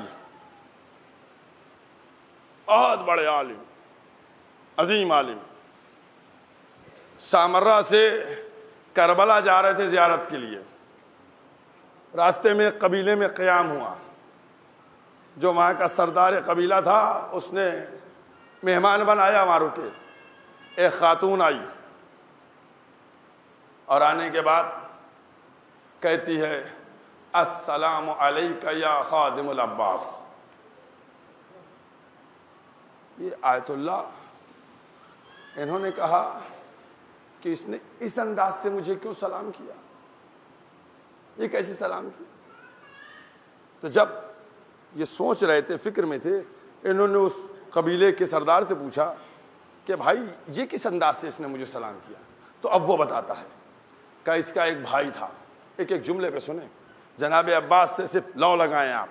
بہت بڑے عالم، عظیم عالم، سامرہ سے کربلا جا رہے تھے زیارت کے لیے۔ راستے میں قبیلے میں قیام ہوا، جو وہاں کا سردار قبیلہ تھا اس نے مہمان بنایا وہاں رکے۔ ایک خاتون آئی اور آنے کے بعد کہتی ہے السلام علیک یا خادم العباس۔ یہ آیت اللہ، انہوں نے کہا کہ اس نے اس انداز سے مجھے کیوں سلام کیا، یہ کیسے سلام کیا؟ تو جب یہ سوچ رہے تھے، فکر میں تھے، انہوں نے اس قبیلے کے سردار سے پوچھا کہ بھائی یہ کس انداز سے اس نے مجھے سلام کیا؟ تو اب وہ بتاتا ہے کہ اس کا ایک بھائی تھا۔ ایک جملے پہ سنیں، جناب عباس سے صرف لو لگائیں آپ۔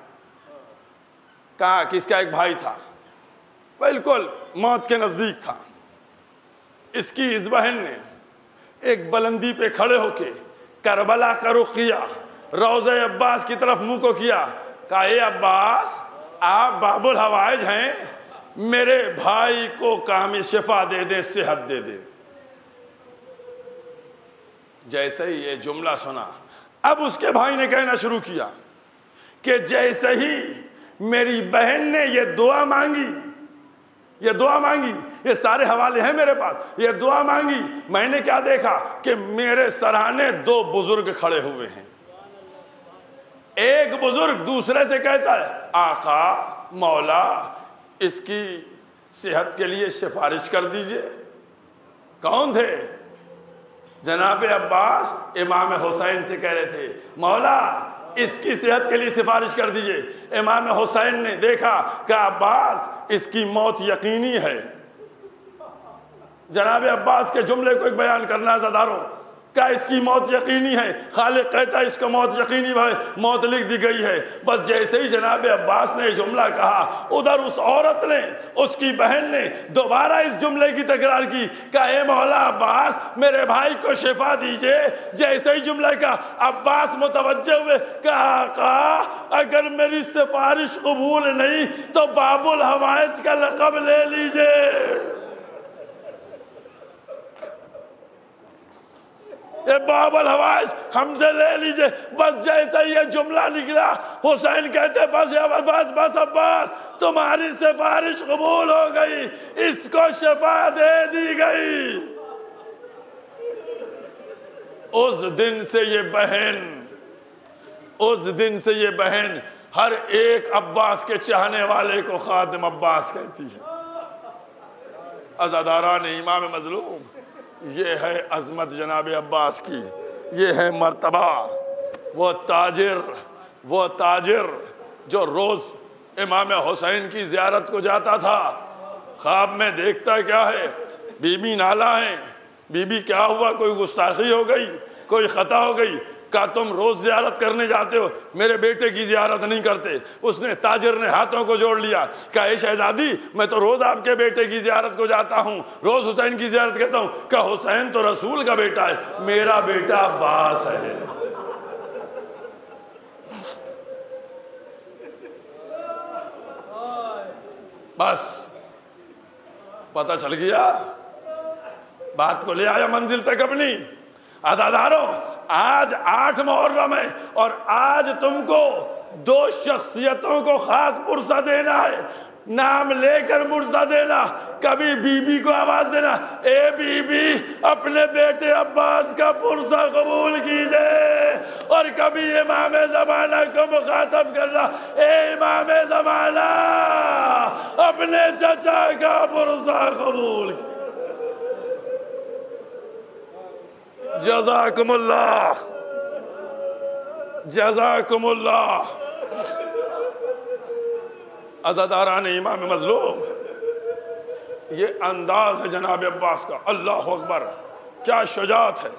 کہا کہ اس کا ایک بھائی تھا، بالکل موت کے نزدیک تھا۔ اس کی اس بہن نے ایک بلندی پہ کھڑے ہو کے کربلا کا رخ کیا، روضہ عباس کی طرف منہ کو کیا، کہا اے عباس، آپ باب الحوائج ہیں، میرے بھائی کو کامل شفا دے دے، صحت دے دے۔ جیسے ہی یہ جملہ سنا، اب اس کے بھائی نے کہنا شروع کیا کہ جیسے ہی میری بہن نے یہ دعا مانگی، یہ سارے حوالے ہیں میرے پاس، یہ دعا مانگی، میں نے کیا دیکھا کہ میرے سرانے 2 بزرگ کھڑے ہوئے ہیں۔ ایک بزرگ دوسرے سے کہتا ہے آقا، مولا، اس کی صحت کے لیے سفارش کر دیجئے۔ کون تھے؟ جناب عباس امام حسین سے کہہ رہے تھے مولا اس کی صحت کے لیے سفارش کر دیجئے۔ امام حسین نے دیکھا کہ عباس اس کی موت یقینی ہے، جناب عباس کے جملے کو ایک بیان کرنا عزاداروں، کیا اس کی موت یقینی ہے؟ خالق کہتا ہے اس کو موت یقینی ہے، موت لکھ دی گئی ہے۔ بس جیسے ہی جناب عباس نے یہ جملہ کہا، ادھر اس عورت نے، اس کی بہن نے دوبارہ اس جملے کی تکرار کی، کہا اے مولا عباس میرے بھائی کو شفا دیجئے۔ جیسے ہی جملہ کا عباس متوجہ ہوئے، کہا آقا اگر میری سفارش قبول نہیں تو باب الحوائج کا لقب لے لیجئے۔ یہ باب الحوائج ہم سے لے لیجئے۔ بس جیسے یہ جملہ نکلا، حسین کہتے بس بس بس عباس تمہاری سفارش قبول ہو گئی، اس کو شفا دے دی گئی۔ اس دن سے یہ بہن ہر ایک عباس کے چاہنے والے کو خادم عباس کہتی ہے۔ عزاداران امام مظلوم، یہ ہے عظمت جناب عباس کی، یہ ہے مرتبہ۔ وہ تاجر جو روز امام حسین کی زیارت کو جاتا تھا، خواب میں دیکھتا کیا ہے؟ بی بی نالا ہیں، بی بی کیا ہوا؟ کوئی گستاخی ہو گئی، کوئی خطا ہو گئی؟ کہا تم روز زیارت کرنے جاتے ہو، میرے بیٹے کی زیارت نہیں کرتے۔ تاجر نے ہاتھوں کو جوڑ لیا، کہا اے شہزادی میں تو روز آپ کے بیٹے کی زیارت کو جاتا ہوں، روز حسین کی زیارت کرتا ہوں۔ کہا حسین تو رسول کا بیٹا ہے، میرا بیٹا عباس ہے۔ بس پتہ چل گیا، بات کو لے آیا منزل تک اپنی۔ عزاداروں آج 8 محرم ہے اور آج تم کو 2 شخصیتوں کو خاص پرسہ دینا ہے، نام لے کر مرزا دینا۔ کبھی بی بی کو آواز دینا، اے بی بی اپنے بیٹے عباس کا پرسہ قبول کیجئے، اور کبھی امام زمانہ کو مخاطب کرنا، اے امام زمانہ اپنے چچا کا پرسہ قبول کیجئے۔ جزاکم اللہ، جزاکم اللہ۔ عزاداران امام مظلوم، یہ انداز ہے جناب عباس کا، اللہ اکبر، کیا شجاعت ہے،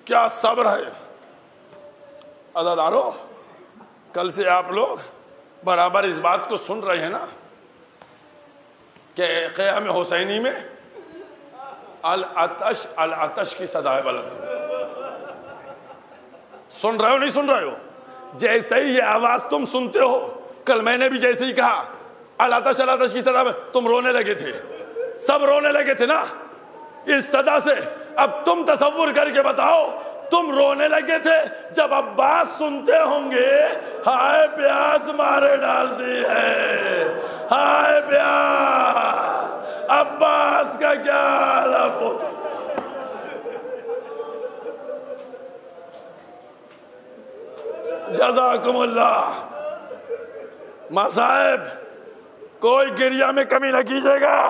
کیا صبر ہے۔ عزاداروں کل سے آپ لوگ برابر اس بات کو سن رہے ہیں نا کہ قیام حسینی میں العطش العطش کی صدا بلند۔ سن رہے ہو نہیں سن رہے ہو؟ جیسے ہی یہ آواز تم سنتے ہو، کل میں نے بھی جیسے ہی کہا العطش العطش کی صدا، تم رونے لگے تھے، سب رونے لگے تھے نا اس صدا سے۔ اب تم تصور کر کے بتاؤ، تم رونے لگے تھے جب عباس سنتے ہوں گے ہائے پیاس مارے ڈالتی ہے، ہائے پیاس، عباس کا کیا حالت ہوتا۔ جزاکم اللہ۔ مصائب کوئی گریہ میں کمی نہ کیجیے گا،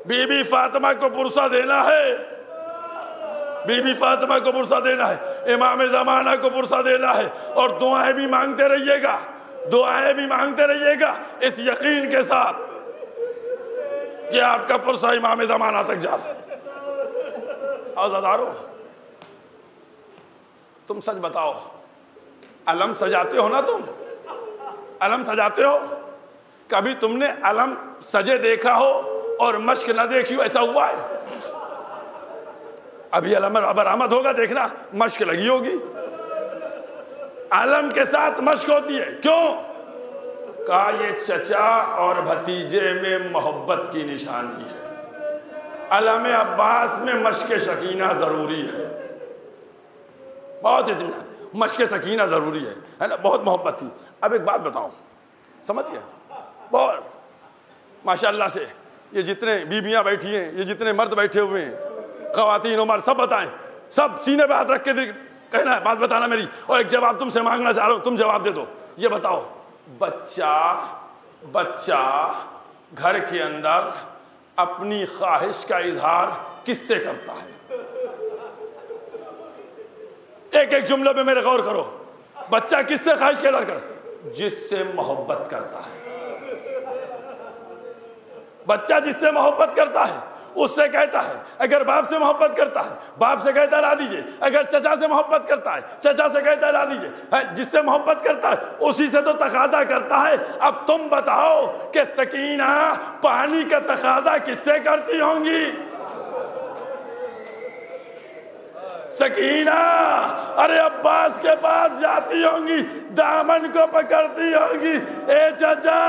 بی بی فاطمہ کو پرسہ دینا ہے، بی بی فاطمہ کو پرسہ دینا ہے، امام زمانہ کو پرسہ دینا ہے، اور دعائیں بھی مانگتے رہیے گا، دعائیں بھی مانگتے رہیے گا اس یقین کے ساتھ کہ آپ کا پرسہ امام زمانہ تک جاتا۔ عزادارو تم سچ بتاؤ، علم سجاتے ہو نا؟ تم علم سجاتے ہو؟ کبھی تم نے علم سجے دیکھا ہو اور مشق نہ دیکھی ہو؟ ایسا ہوا ہے؟ ابھی علم برآمد ہوگا، دیکھنا مشق لگی ہوگی، علم کے ساتھ مشق ہوتی ہے۔ کیوں؟ کہا یہ چچا اور بھتیجے میں محبت کی نشانی ہے، علم عباس میں مشق سکینہ ضروری ہے، بہت اطمینان، مشق سکینہ ضروری ہے نا، بہت محبت تھی۔ اب ایک بات بتاؤں، سمجھ گئے؟ بہت ماشاءاللہ سے یہ جتنے بیویاں بیٹھی ہیں، یہ جتنے مرد بیٹھے ہوئے ہیں، خواتین عمر، سب بتائیں، سب سینے پہ ہاتھ رکھ کے کہنا ہے، بات بتانا میری، اور ایک جواب تم سے مانگنا چاہ رہا ہوں، تم جواب دے دو۔ یہ بتاؤ، بچہ گھر کے اندر اپنی خواہش کا اظہار کس سے کرتا ہے؟ ایک ایک جملے پہ میرے غور کرو۔ بچہ کس سے خواہش کا اظہار کرتا ہے؟ جس سے محبت کرتا ہے۔ بچہ جس سے محبت کرتا ہے اس سے کہتا ہے اگر باپ سے محبت کرتا ہے باپ سے کہتا ہے لا دیجئے، اگر چچا سے محبت کرتا ہے چچا سے کہتا ہے لا دیجئے، جس سے محبت کرتا ہے اسی سے تو تقاضا کرتا ہے۔ اب تم بتاؤ کہ سکینہ پانی کا تقاضا کس سے کرتی ہوں گی؟ سکینہ ارے عباس کے پاس جاتی ہوں گی، دامن کو پکڑتی ہوں گی، اے چچا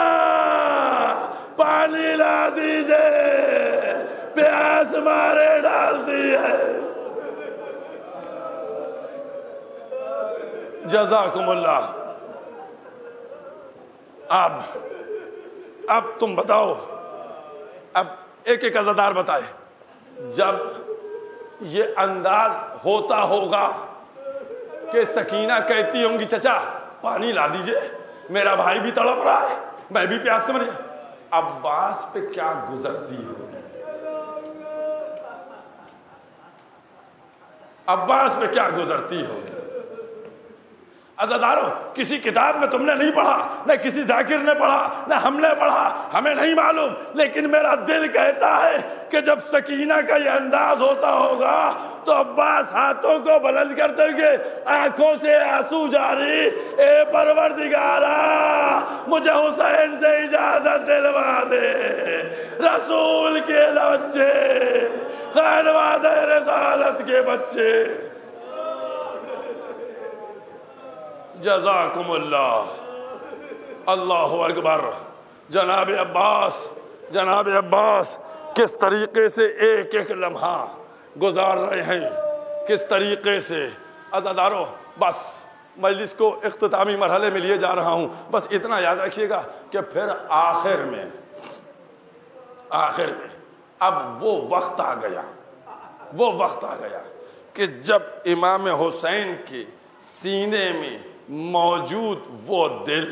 پانی لا دیجئے، پیاس مارے ڈالتی ہے۔ جزاکم اللہ۔ اب تم بتاؤ، اب ایک ایک عزادار بتائے، جب یہ انداز ہوتا ہوگا کہ سکینہ کہتی ہوں گی چچا پانی لا دیجئے، میرا بھائی بھی تڑپ رہا ہے، میں بھی پیاس سے مر جاؤں، عباس پہ کیا گزرتی ہوگی؟ عباس پہ کیا گزرتی ہوگی؟ عزاداروں، کسی کتاب میں تم نے نہیں پڑھا، نہ کسی ذاکر نے پڑھا، نہ ہم نے پڑھا، ہمیں نہیں معلوم، لیکن میرا دل کہتا ہے کہ جب سکینہ کا یہ انداز ہوتا ہوگا تو عباس ہاتھوں کو بلند کرتے ہوئے آنکھوں سے آنسو جاری، اے پروردگارا مجھے حسین سے اجازت دلوا دے، رسول کے بچے، خانواد رسالت کے بچے۔ جزاکم اللہ۔ اللہ اکبر۔ جناب عباس کس طریقے سے ایک ایک لمحہ گزار رہے ہیں، کس طریقے سے۔ عزادارو بس مجلس کو اختتامی مرحلے میں لیے جا رہا ہوں، بس اتنا یاد رکھیے گا کہ پھر آخر میں اب وہ وقت آ گیا کہ جب امام حسین کے سینے میں موجود وہ دل،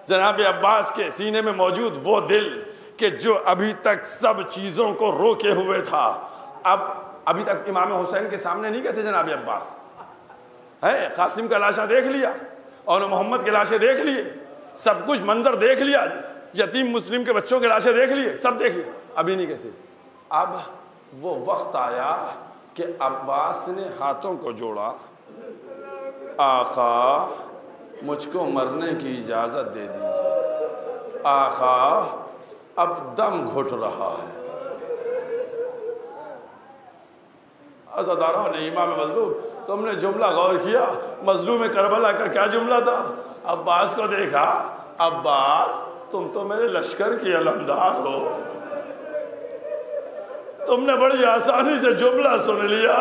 جناب عباس کے سینے میں موجود وہ دل کہ جو ابھی تک سب چیزوں کو روکے ہوئے تھا، ابھی تک امام حسین کے سامنے نہیں گئے تھے جناب عباس، ہے قاسم کا لاشا دیکھ لیا اور محمد کے لاشیں دیکھ لیے، سب کچھ منظر دیکھ لیا، یتیم مسلم کے بچوں کے لاشیں دیکھ لیے، سب دیکھ لیے، ابھی نہیں گئے تھے۔ اب وہ وقت آیا کہ عباس نے ہاتھوں کو جوڑا، آقا مجھ کو مرنے کی اجازت دے دیجیے، آقا اب دم گھٹ رہا ہے۔ عزاداروں نے امام مظلوم، تم نے جملہ غور کیا، مظلوم کربلا کا کیا جملہ تھا؟ عباس کو دیکھا، عباس تم تو میرے لشکر کی علمدار ہو، تم نے بڑی آسانی سے جملہ سن لیا۔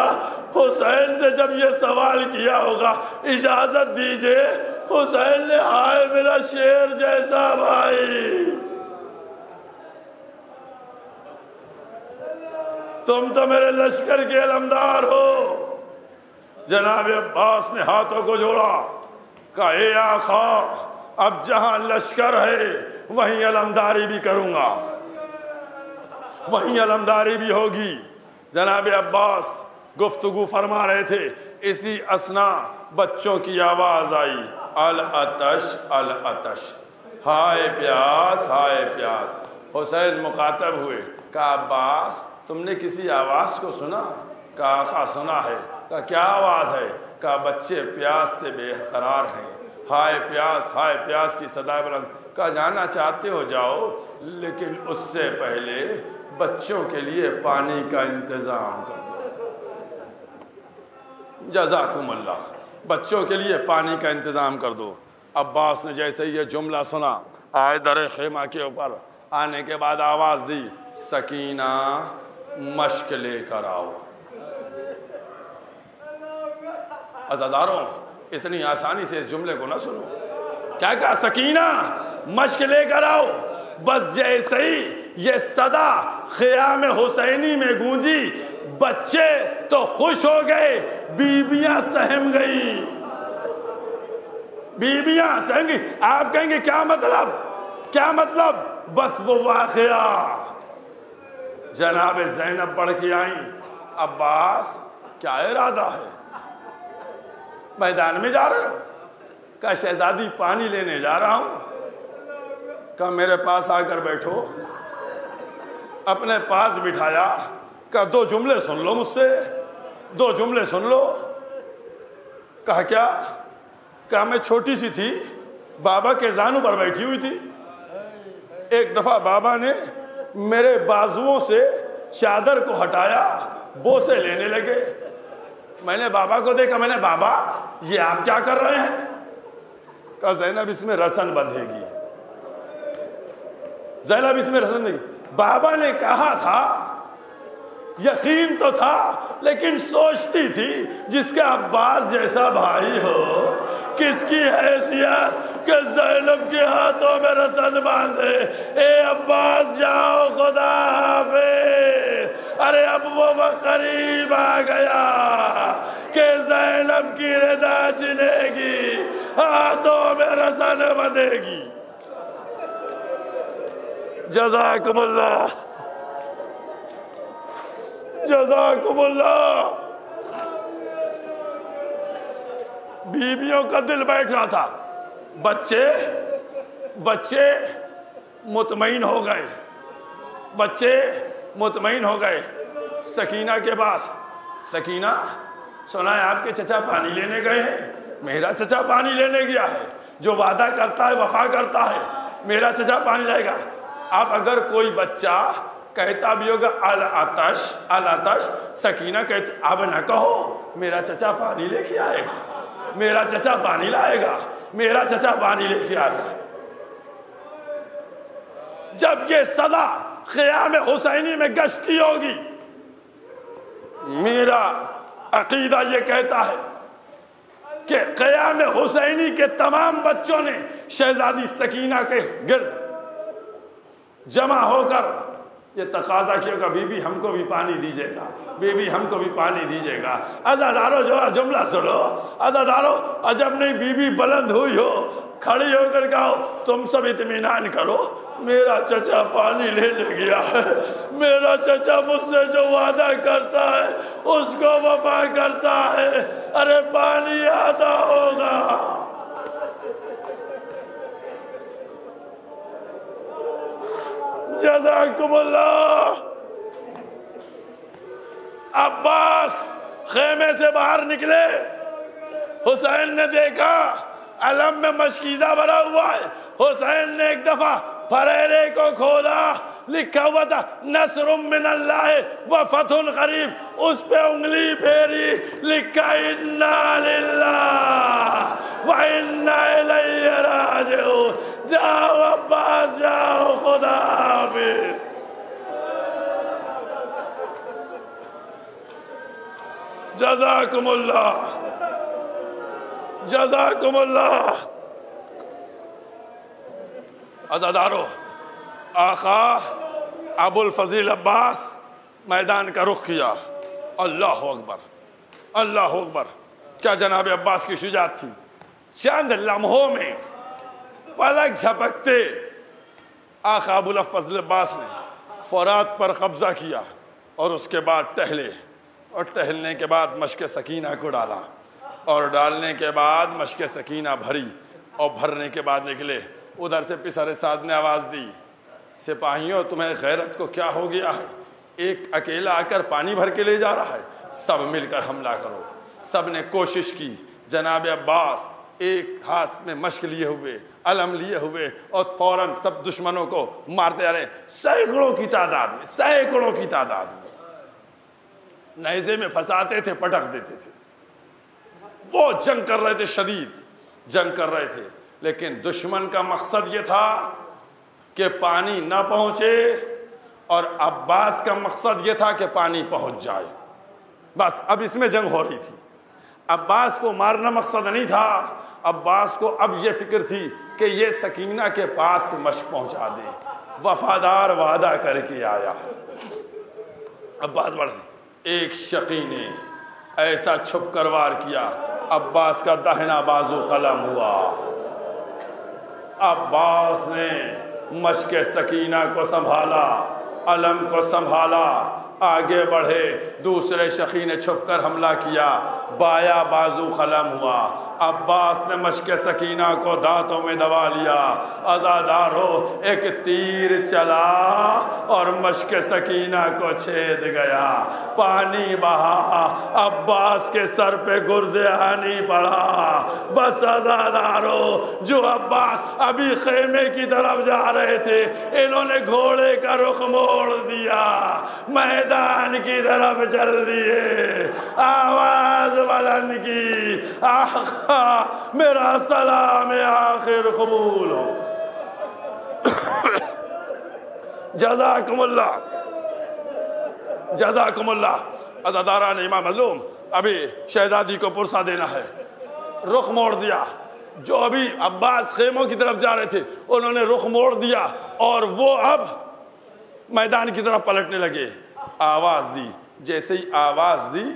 حسین سے جب یہ سوال کیا ہوگا اجازت دیجئے، حسین نے ہائے میرا شیر جیسا بھائی، تم تو میرے لشکر کے علمدار ہو۔ جناب عباس نے ہاتھوں کو جوڑا، کہا اے آقا اب جہاں لشکر ہے وہیں علمداری بھی کروں گا، وہیں علمداری بھی ہوگی۔ جناب عباس گفتگو فرما رہے تھے، اسی اسنا بچوں کی آواز آئی، العطش العطش، ہائے پیاس ہائے پیاس۔ حسین مخاطب ہوئے، کہا عباس تم نے کسی آواز کو سنا؟ کہا آقا سنا ہے۔ کہا کیا آواز ہے؟ کہا بچے پیاس سے بے قرار ہیں، ہائے پیاس کی صدا بلند۔ کہا جانا چاہتے ہو جاؤ، لیکن اس سے پہلے بچوں کے لیے پانی کا انتظام کر دو۔ جزاکم اللہ، بچوں کے لیے پانی کا انتظام کر دو۔ عباس نے جیسے یہ جملہ سنا، آئے در خیمہ کے اوپر، آنے کے بعد آواز دی، سکینہ مشک لے کر آؤ۔ عزاداروں اتنی آسانی سے اس جملے کو نہ سنو، کیا کہا؟ سکینہ مشک لے کر آؤ۔ بس جیسے ہی یہ صدا خیام حسینی میں گونجی، بچے تو خوش ہو گئے، بیویاں سہم گئی، بیویاں سہم گئی۔ آپ کہیں گے کیا مطلب؟ کیا مطلب؟ بس وہ واقعہ جناب زینب پڑھ کے آئیں، عباس کیا ارادہ ہے؟ میدان میں جا رہے ہو؟ کہا شہزادی پانی لینے جا رہا ہوں۔ کہا میرے پاس آ کر بیٹھو۔ اپنے پاس بٹھایا، کہا 2 جملے سن لو مجھ سے، 2 جملے سن لو۔ کہا کیا؟ کہا میں چھوٹی سی تھی، بابا کے زانوں پر بیٹھی ہوئی تھی، ایک دفعہ بابا نے میرے بازوؤں سے چادر کو ہٹایا، بوسے لینے لگے۔ میں نے بابا کو دیکھا، میں نے بابا یہ آپ کیا کر رہے ہیں؟ کہا زینب اس میں رسن بندھے گی، زینب اس میں رسن بندھے گی۔ بابا نے کہا تھا، یقین تو تھا لیکن سوچتی تھی جس کا عباس جیسا بھائی ہو، کس کی حیثیت کہ زینب کے ہاتھوں میں رسن باندھے۔ اے عباس جاؤ، خدا حافظ۔ ارے اب وہ وقت قریب آ گیا کہ زینب کی رضا چنے گی، ہاتھوں میں رسن بندھے گی۔ جزاکم اللہ، جزاکم اللہ۔ بیویوں کا دل بیٹھ رہا تھا، بچے مطمئن ہو گئے، بچے مطمئن ہو گئے۔ سکینہ کے پاس، سکینہ سنا ہے آپ کے چچا پانی لینے گئے ہیں؟ میرا چچا پانی لینے گیا ہے، جو وعدہ کرتا ہے وفا کرتا ہے، میرا چچا پانی لائے گا۔ اب اگر کوئی بچہ کہتا بھی ہوگا العطش العطش، سکینہ کہتی اب نہ کہو، میرا چچا پانی لے کے آئے گا، میرا چچا پانی لائے گا، میرا چچا پانی لے کے آئے گا۔ جب یہ صدا خیام حسینی میں گشت کی ہوگی، میرا عقیدہ یہ کہتا ہے کہ قیام حسینی کے تمام بچوں نے شہزادی سکینہ کے گرد جمع ہو کر یہ تقاضا کیا کہ بی بی ہم کو بھی پانی دیجیے گا، بی بی ہم کو بھی پانی دیجیے گا۔ عزادارو جو جملہ سنو، عزادارو عجب نہیں بی بی بلند ہوئی ہو، کھڑی ہو کر کہو تم سب اطمینان کرو، میرا چچا پانی لینے گیا ہے، میرا چچا مجھ سے جو وعدہ کرتا ہے اس کو وفا کرتا ہے، ارے پانی آتا ہوگا۔ جزاکم اللہ۔ عباس خیمے سے باہر نکلے، حسین نے دیکھا علم میں مشکیزہ بھرا ہوا ہے۔ حسین نے ایک دفعہ پھریرے کو کھولا، لکھا ہوا تھا نصر من اللہ و فتح قریب، اس پہ انگلی پھیری، لکھا انا للہ و انا الیہ راجعون۔ جاؤ عباس جاؤ، خدا حافظ۔ جزاکم اللہ، جزاکم اللہ۔ عزادارو، آقا ابو الفضل عباس میدان کا رخ کیا۔ اللہ اکبر، اللہ اکبر، کیا جناب عباس کی شجاعت تھی۔ چند لمحوں میں پلک جھپکتے آقا ابو الفضل عباس نے فرات پر قبضہ کیا اور اس کے بعد ٹہلے، اور ٹہلنے کے بعد مشک سکینہ کو ڈالا، اور ڈالنے کے بعد مشک سکینہ بھری، اور بھرنے کے بعد نکلے۔ ادھر سے پسر سعد نے آواز دی، سپاہیوں تمہیں غیرت کو کیا ہو گیا ہے، ایک اکیلا آ کر پانی بھر کے لے جا رہا ہے، سب مل کر حملہ کرو۔ سب نے کوشش کی، جناب عباس ایک ہاتھ میں مشک لیے ہوئے، علم لیے ہوئے، اور فوراً سب دشمنوں کو مارتے آ رہے، سینکڑوں کی تعداد میں، سینکڑوں کی تعداد میں نیزے میں پھنساتے تھے، پٹک دیتے تھے۔ وہ جنگ کر رہے تھے، شدید جنگ کر رہے تھے، لیکن دشمن کا مقصد یہ تھا کہ پانی نہ پہنچے، اور عباس کا مقصد یہ تھا کہ پانی پہنچ جائے۔ بس اب اس میں جنگ ہو رہی تھی۔ عباس کو مارنا مقصد نہیں تھا، عباس کو اب یہ فکر تھی کہ یہ سکینہ کے پاس مشک پہنچا دے، وفادار وعدہ کر کے آیا۔ عباس بڑھ ایک شقی نے ایسا چھپ کر وار کیا، عباس کا داہنا بازو قلم ہوا۔ عباس نے مشک سکینہ کو سنبھالا، علم کو سنبھالا، آگے بڑھے، دوسرے شقی نے چھپ کر حملہ کیا، بایاں بازو قلم ہوا، عباس نے مشک سکینہ کو دانتوں میں دبا لیا. عزادارو ایک تیر چلا اور مشک سکینہ کو چھید گیا. پانی بہا, عباس کے سر پہ گرز آنی پڑا. بس عزادارو, جو عباس ابھی خیمے کی طرف جا رہے تھے, انہوں نے گھوڑے کا رخ موڑ دیا, میدان کی طرف چل دیے. آواز بلند کی, آقا میرا سلام آخر قبول ہو. جزاکم اللہ, جزاکم اللہ. عزاداران امام مظلوم, ابھی شہزادی کو پرسہ دینا ہے. رخ موڑ دیا. جو ابھی عباس خیموں کی طرف جا رہے تھے انہوں نے رخ موڑ دیا اور وہ اب میدان کی طرف پلٹنے لگے. آواز دی, جیسے ہی آواز دی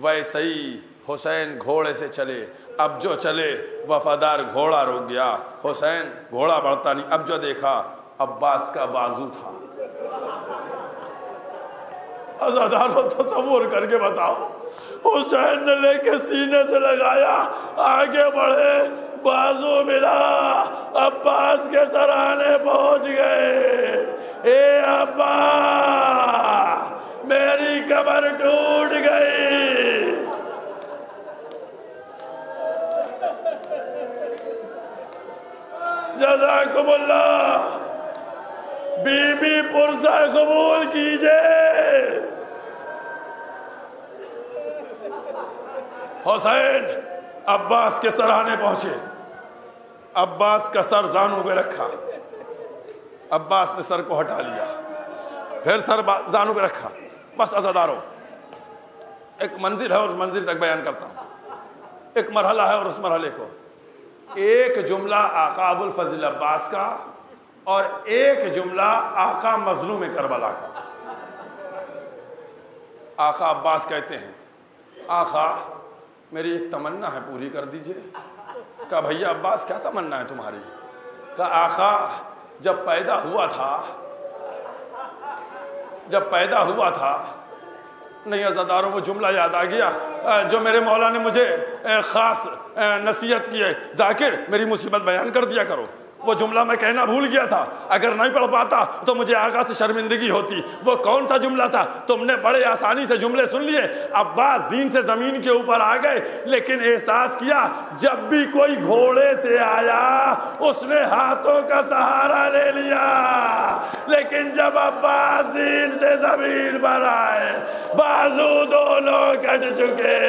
ویسے ہی حسین گھوڑے سے چلے. اب جو چلے وفادار گھوڑا رک گیا. حسین گھوڑا بڑھتا نہیں. اب جو دیکھا عباس کا بازو تھا. عزادارو تصور کر کے بتاؤ, حسین نے لے کے سینے سے لگایا, آگے بڑھے, بازو ملا, عباس کے سرانے پہنچ گئے. اے ابا میری کمر ٹوٹ گئی. جزاکم اللہ. بی بی پرسہ قبول کیجئے. حسین عباس کے سرانے پہنچے. عباس کا سر زانوں پہ رکھا. عباس نے سر کو ہٹا لیا, پھر سر زانوں پہ رکھا. بس عزادارو, ایک منزل ہے اور اس منزل تک بیان کرتا ہوں. ایک مرحلہ ہے اور اس مرحلے کو ایک جملہ آقا ابو الفضل عباس کا اور ایک جملہ آقا مظلوم کربلا کا. آقا عباس کہتے ہیں, آقا میری ایک تمنا ہے, پوری کر دیجئے. کہا بھیا عباس کیا تمنا ہے تمہاری؟ کہا آقا جب پیدا ہوا تھا نہیں عزاداروں وہ جملہ یاد آ گیا جو میرے مولا نے مجھے خاص نصیحت کی ہے, ذاکر میری مصیبت بیان کر دیا کرو. وہ جملہ میں کہنا بھول گیا تھا, اگر نہیں پڑھ پاتا تو مجھے آقا سے شرمندگی ہوتی. وہ کون سا جملہ تھا؟ تم نے بڑے آسانی سے جملے سن لیے. عباس زین سے زمین کے اوپر آ گئے, لیکن احساس کیا جب بھی کوئی گھوڑے سے آیا اس نے ہاتھوں کا سہارا لے لیا, لیکن جب عباس زین سے زمین پر آئے بازو دونوں کٹ چکے.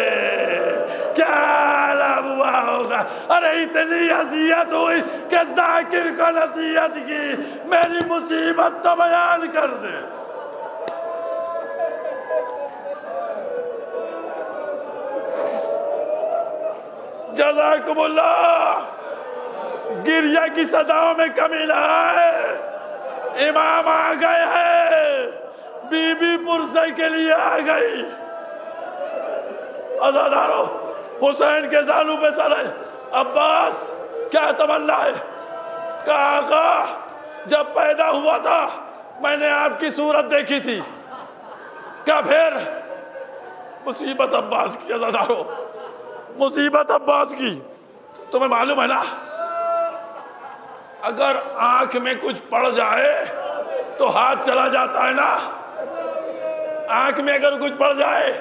کیا لاب ہوا ہوگا؟ ارے اتنی اذیت ہوئی کہ ذاکر کو نصیحت کی, میری مصیبت تو بیان کر دے. جزاکم اللہ. گریہ کی صداؤں میں کمی نہ آئے. امام آ گئے ہیں, بی بی پرسہ کے لیے آ گئی. عزادارو حسین کے زانوں پہ سر ہے. عباس کیا تمنا ہے؟ کہا آقا جب پیدا ہوا تھا میں نے آپ کی صورت دیکھی تھی. کہا پھر مصیبت عباس کی. عزادارو مصیبت عباس کی. تمہیں معلوم ہے نا, اگر آنکھ میں کچھ پڑ جائے تو ہاتھ چلا جاتا ہے نا. آنکھ میں اگر کچھ پڑ جائے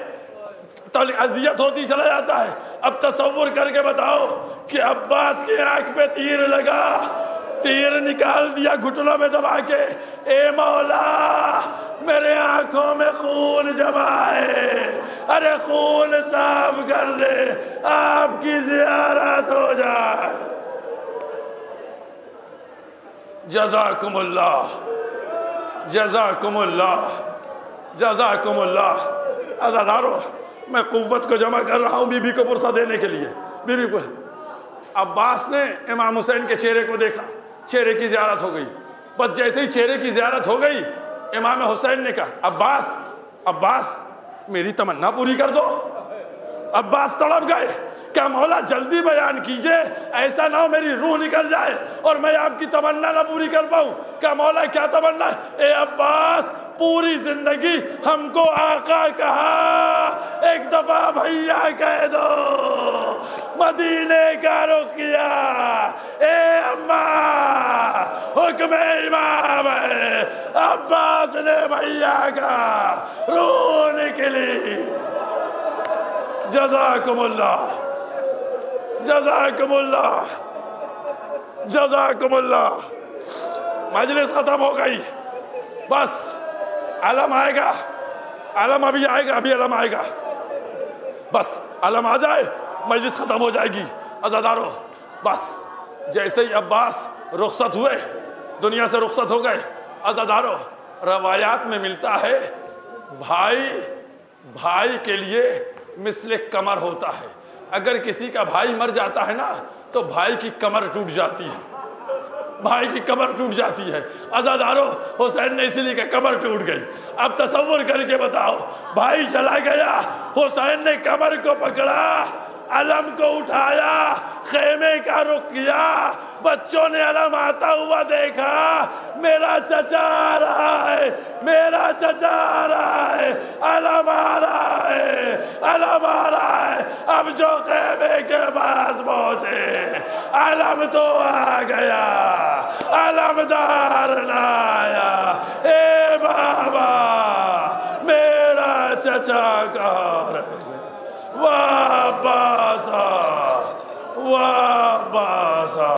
تو اذیت ہوتی چلا جاتا ہے. اب تصور کر کے بتاؤ کہ عباس کی آنکھ پہ تیر لگا, تیر نکال دیا گھٹنوں میں دبا کے. اے مولا میرے آنکھوں میں خون جمع ہے, ارے خون صاف کر دے, آپ کی زیارت ہو جائے. جزاکم اللہ, جزاکم اللہ, جزاکم اللہ. عزادارو میں قوت کو جمع کر رہا ہوں بی بی کو پرسہ دینے کے لیے. بی بی کو عباس نے امام حسین کے چہرے کو دیکھا, چہرے کی زیارت ہو گئی. بس جیسے ہی چہرے کی زیارت ہو گئی امام حسین نے کہا عباس عباس میری تمنا پوری کر دو. عباس تڑپ گئے. کیا مولا جلدی بیان کیجئے, ایسا نہ ہو میری روح نکل جائے اور میں آپ کی تمنا نہ پوری کر پاؤں. کیا مولا کیا تمنا ہے؟ اے عباس پوری زندگی ہم کو آقا کہا, ایک دفعہ بھیا کہہ دو. مدینے کا رخ کیا، اے اماں حکم امام ہے، عباس نے بھیا کا روح نکلی۔ جزاکم اللہ، جزاکم اللہ، جزاکم اللہ۔ مجلس ختم ہو گئی، بس علم آئے گا، علم ابھی آئے گا، ابھی علم آئے گا، بس علم آ جائے مجلس ختم ہو جائے گی۔ عزادارو، بس جیسے ہی عباس رخصت ہوئے، دنیا سے رخصت ہو گئے، عزادارو روایات میں ملتا ہے بھائی کے لیے مثل کمر ہوتا ہے۔ اگر کسی کا بھائی مر جاتا ہے نا تو بھائی کی کمر ٹوٹ جاتی ہے، بھائی کی کمر ٹوٹ جاتی ہے۔ عزادارو حسین نے اسی لیے کہ کمر ٹوٹ گئی۔ اب تصور کر کے بتاؤ، بھائی چلا گیا، حسین نے کمر کو پکڑا، علم کو اٹھایا، خیمے کا رخ کیا، بچوں نے علم آتا ہوا دیکھا، میرا چچا آ رہا ہے، میرا چچا آ رہا ہے، علم آ رہا ہے، علم آ رہا ہے۔ اب جو خیمے کے پاس پہنچے، علم تو آ گیا، علمدار نہ آیا۔ اے بابا میرا چچا کہاں رہ گیا؟ واہ عباسا، واہ